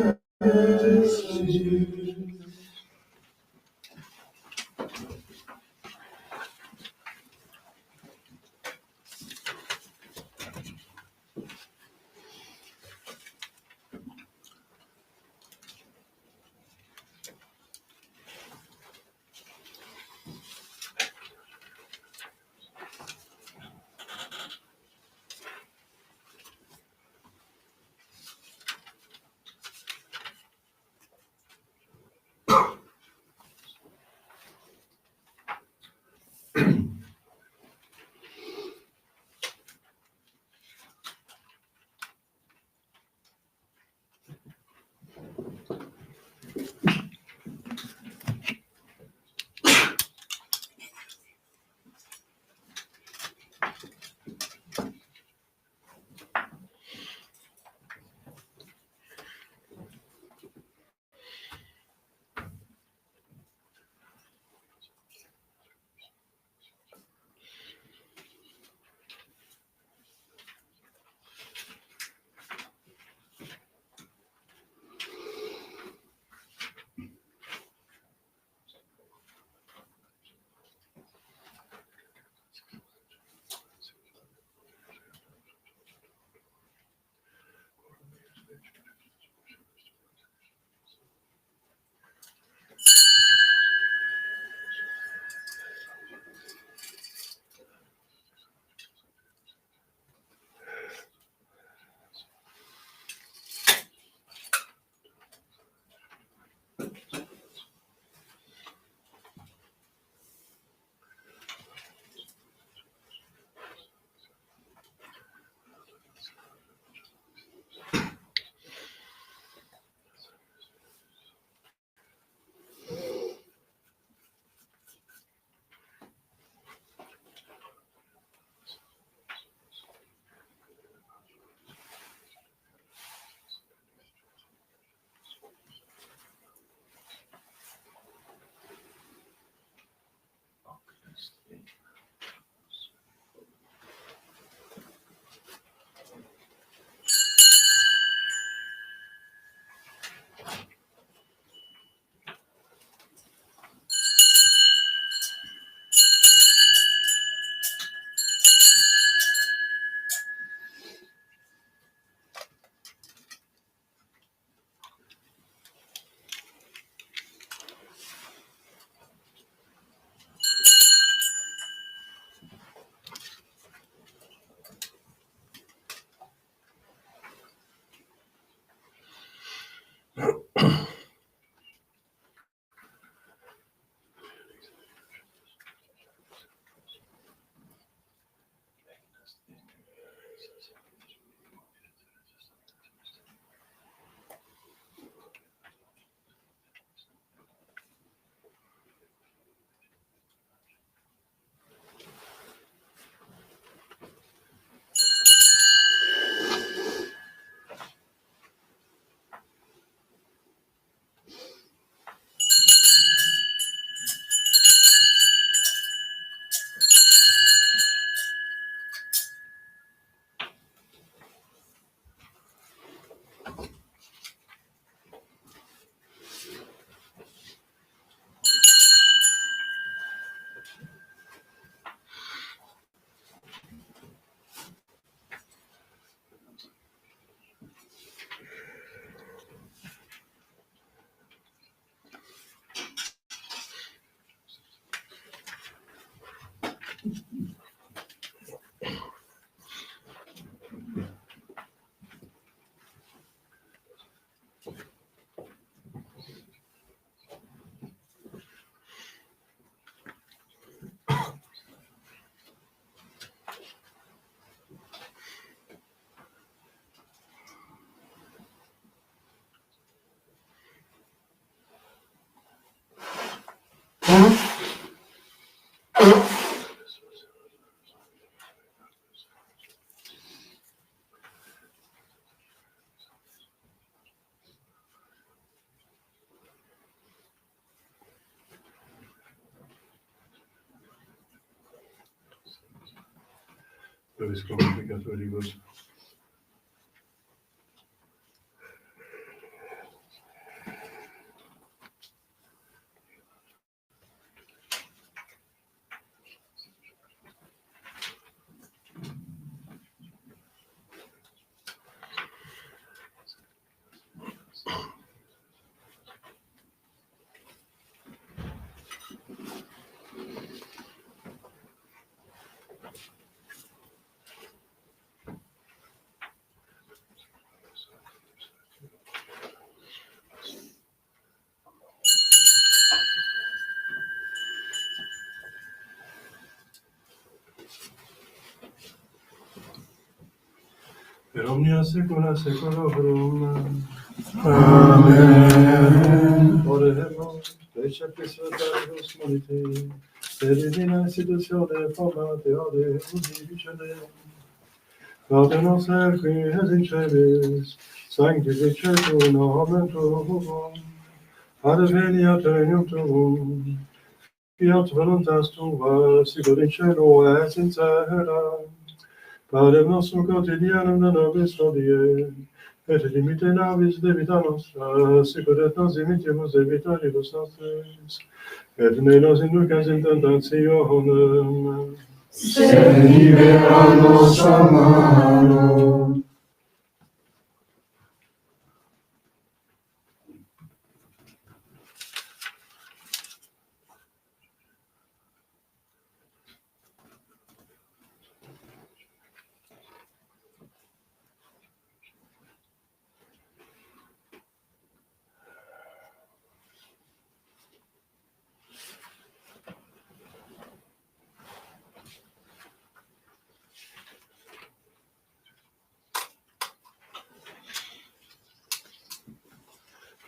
Vöviscorum peccatoribus. Per omnia saecula saeculorum. Amen. Oremus, receptis retaribus moniti, per divina institutione formate ode udicere. Pater noster qui es in celis, sanctificetur nomen tuum, adveniat regnum tuum, fiat voluntas tua, sicut in cielo et in terra. Panem nostrum quotidianum da nobis hodie, et limite nobis debita nostra, sicut et nos dimittimus debitoribus nostris, et ne nos inducas in tentationem, Sed libera-nos a malo.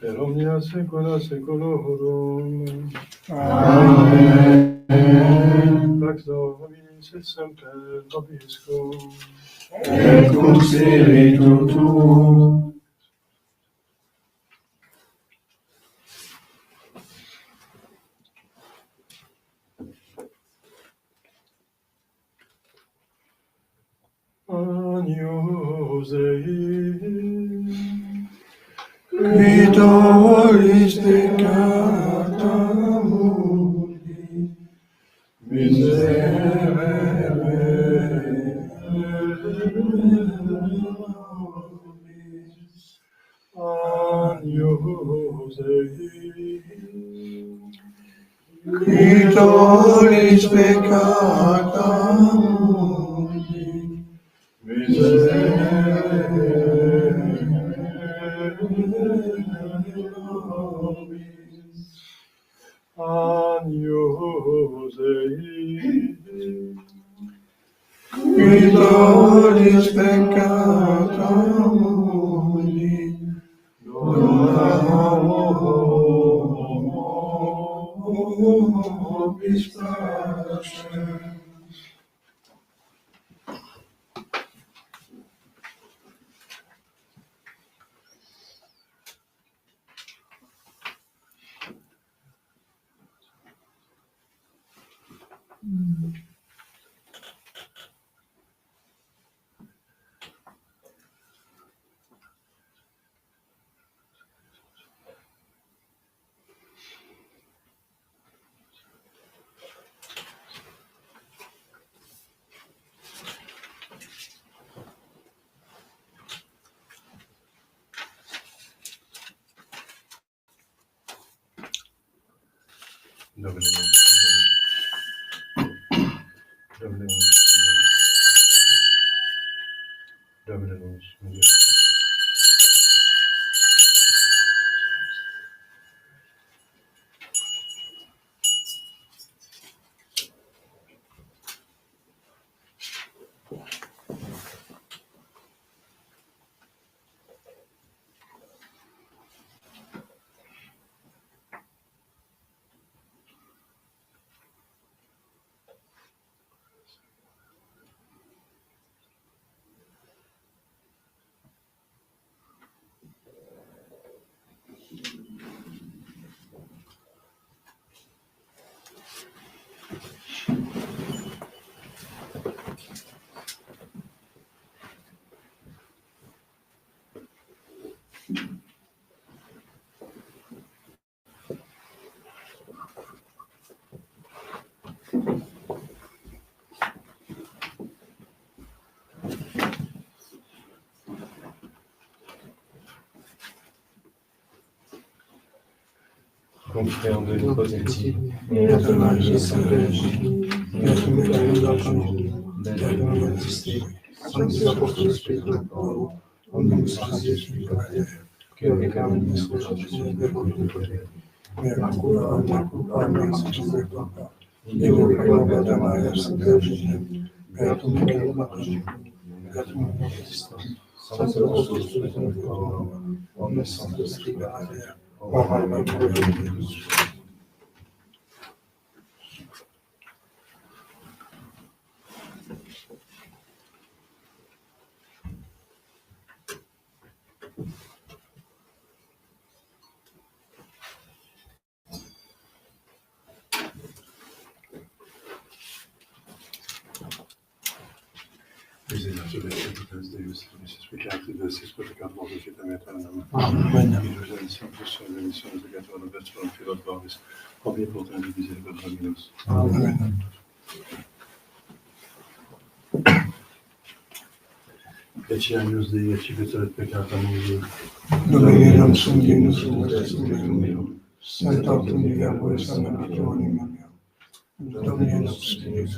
per omnia saecula saeculorum. Amen. Pax Dominis et semper vobiscum. Et cum spiritu tuo. Agnus Dei, Qui tollis peccata mundi, miserere nobis. Agnus Dei, Qui tollis peccata mundi, miserere nobis. Agnus Dei, Qui tollis peccata mundi, dona nobis pace. Dominum, Dominum, Dominum, confère de l'hypothèse, maintenant et à sa Jésus, et à tous les familles d'enfants, d'être majesté, sans apôtres spirituels, omnibus sanctis que peccavimus de votre côté, mais la culpa, et le prénom de Maria, Sainte Vierge, et à tous les cœurs baptisés, et à tous les résistants, sans apôtres spirituels, omnes sanctis spirituels, ora pro nobis. Ecce Dei, ecce et peccata nostra. Dominum sum Deus meo, sanctum Verbo Sanctum anima mea. Dominum sum Deus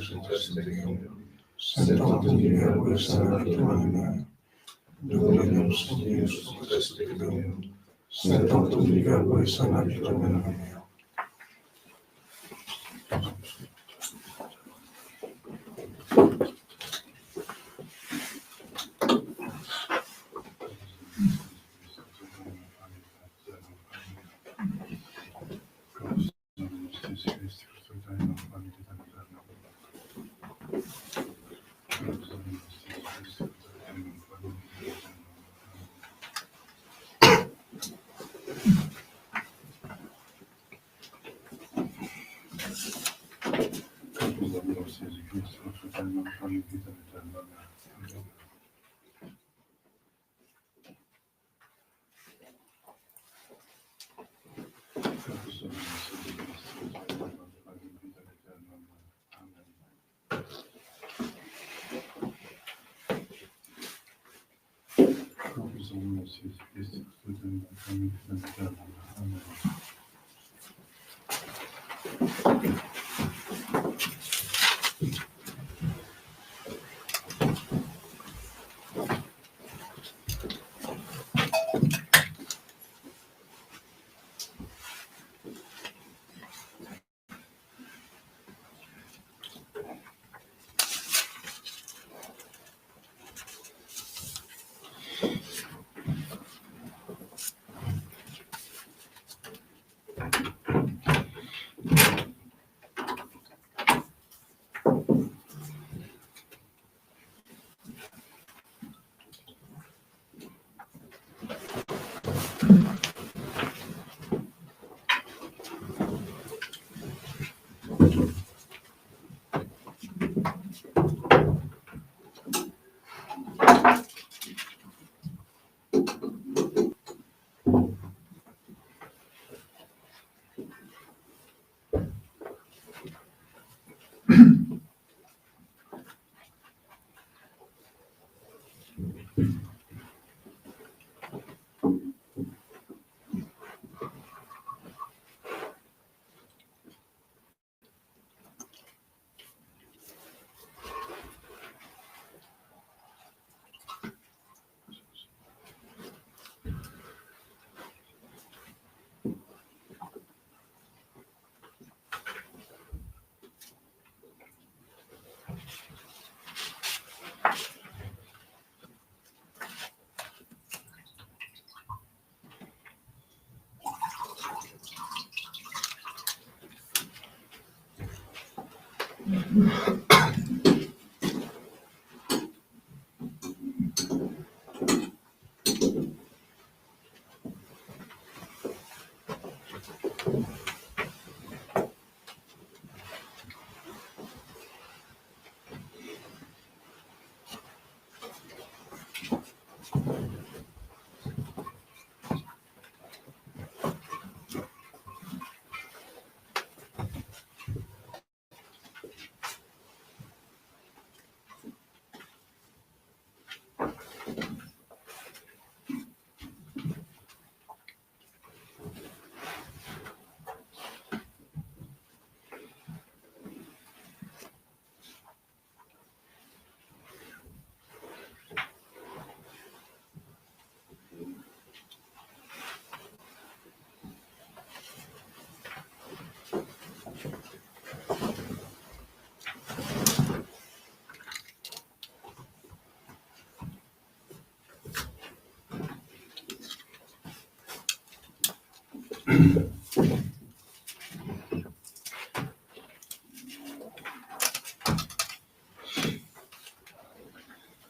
sanctum Verbo Sanctum anima mea. Dominum sum Deus sanctum Verbo Sanctum anima mea.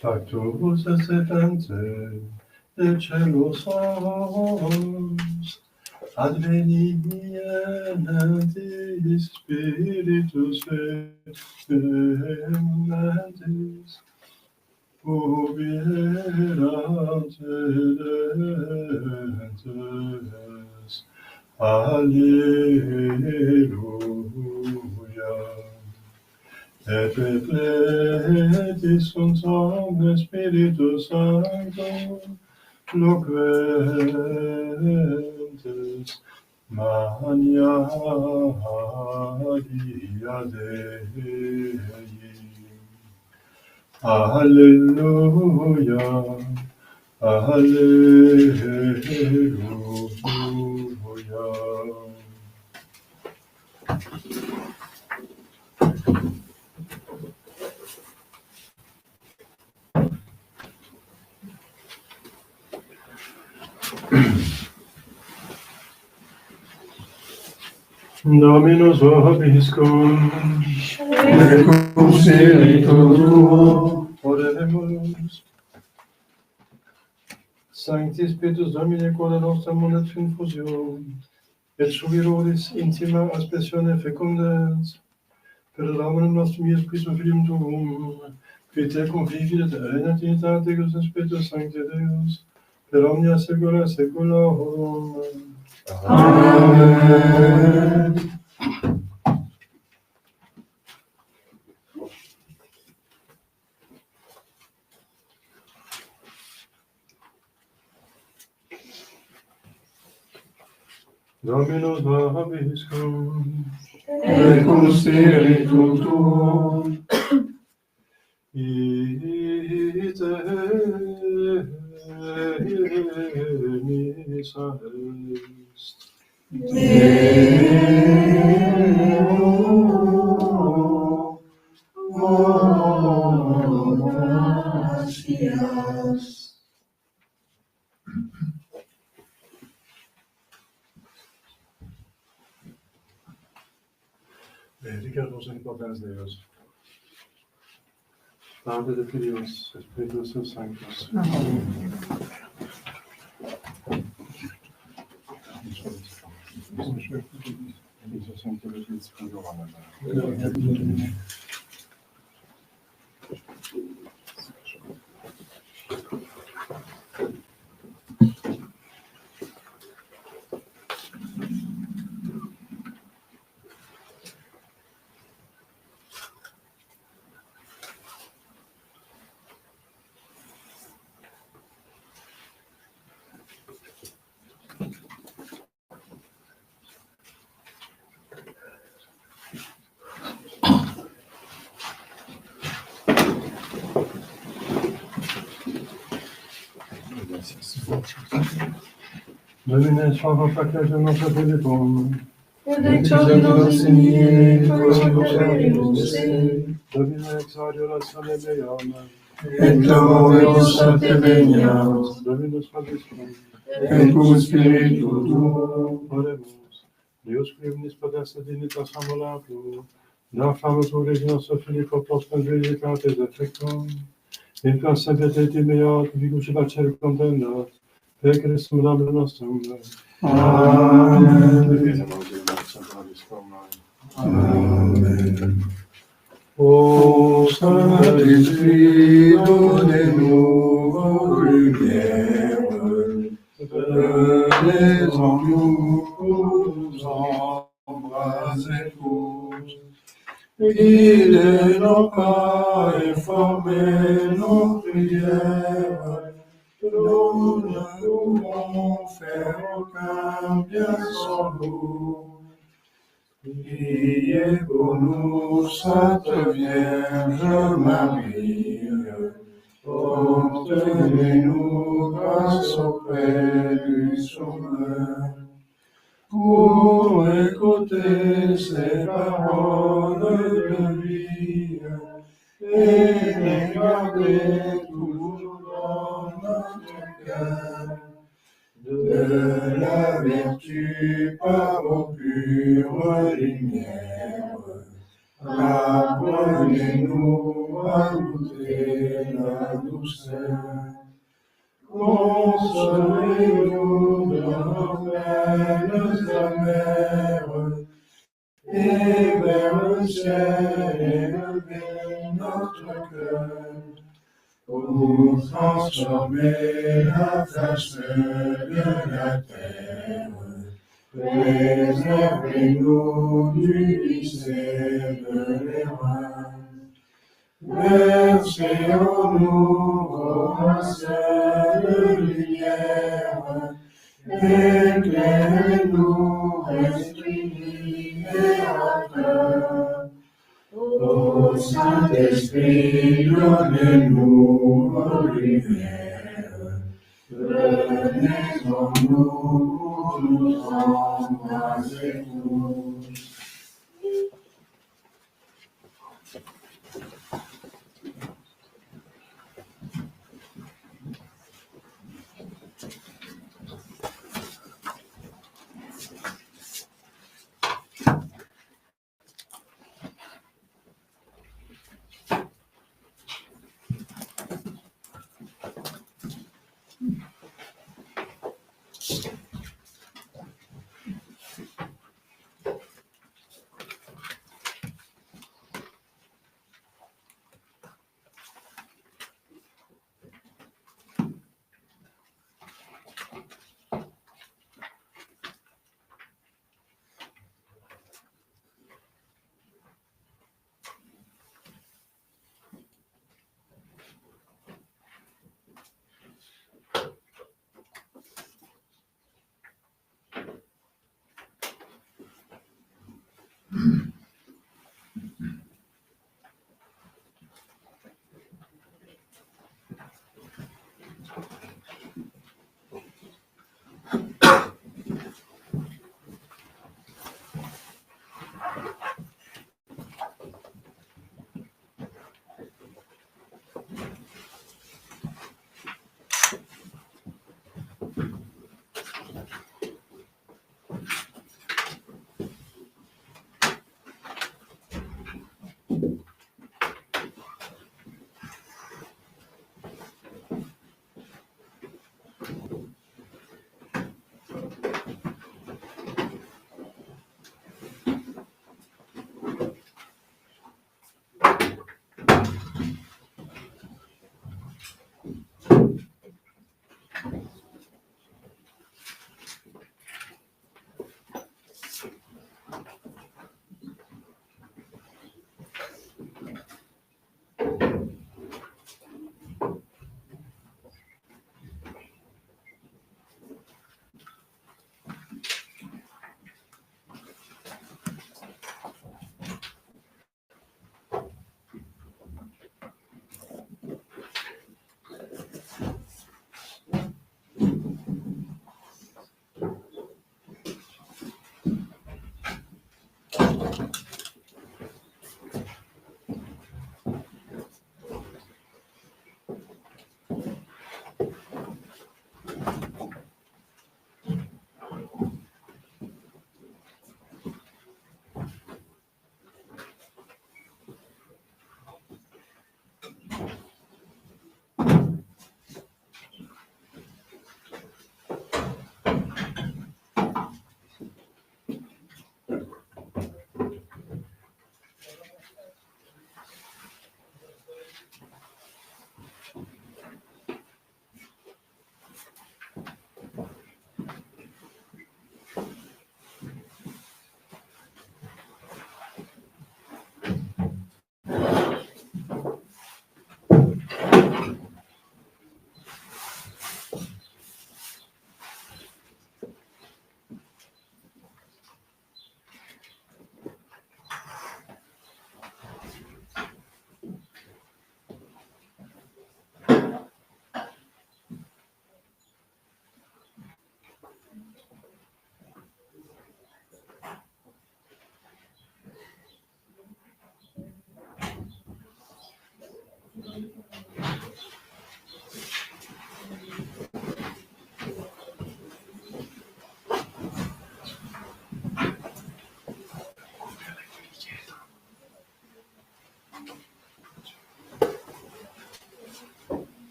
Factus esse pente, et celos advenientis Spiritus vehementis, ubierat sedentes. Alleluia. Et pleti sunt omnes Spiritus Sancto, loquentes magnalia Dei. Alleluia, alleluia. Dominus vobiscum, et cum spiritu tuo, oremus. Sancti Spiritus Domine, quod nostra monet infusium, et subiroris intima aspecione fecundens, per laudem nostrum Iesum Christum Filium Tuum, qui te conviviet et regnat in unitate Deus et Spiritus Sancti Deus, per omnia saecula saeculorum. Amen. Dominus vobiscum, Et cum spiritu tuo, ite missa est. Deo gratias. Benedicamus in potens Deus, Padre et Filius, et Spiritus Sanctus. Domine, salva facet nostra Philippum. Domine, exaudio ratione meam. Et clamoremus a te veniam, Dominus vobiscum. et cum spiritu tuo, Oremus. Deus qui omnis potest et dignitas amolatur, da famus uris nostro Filippo post conjudicates effectum, in quas sanctitatis mea vigus et lacere contendat, per Christum Domine nostrum. Amen. Amen. Ô Saint-Esprit, donnez-nous vos lumières, venez en nous pour nous embraser tous. Guidez nos pas et formez nos prières. Nous ne pouvons faire aucun bien sans vous. Priez pour nous, Sainte Vierge Marie. Obtenez-nous grâce auprès du Sauveur. Pour écouter ces paroles de vie et les garder toujours dans notre cœur. De la vertu par aux pures lumières. Apprenez-nous à goûter la douceur. Consolez-nous dans nos peines amères, et vers le ciel élevez notre cœur, pour transformer la face de la terre. Préservez-nous du vice et de l'erreur. Versez en nous vos seule lumière, éclairez-nous, esprit libérateur. Ô Saint-Esprit, donnez-nous vos lumières, venez en nous pour nous embraser tous.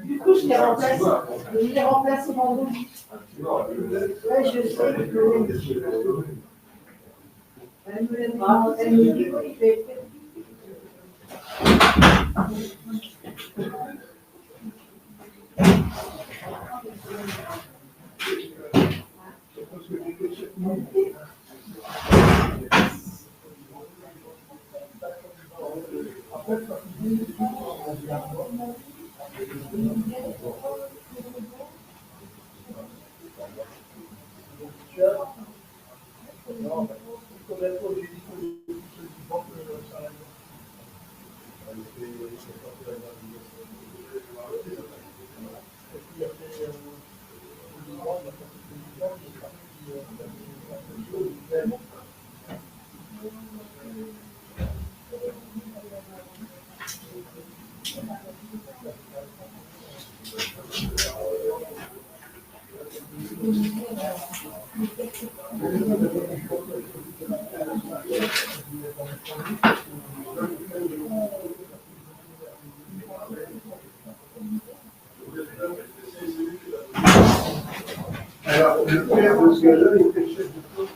Du coup, je l'ai remplacé vendredi. Ouais, je sais que elle me dit oui, je vais faire. Alors, le père de ce gars-là était chef de poste.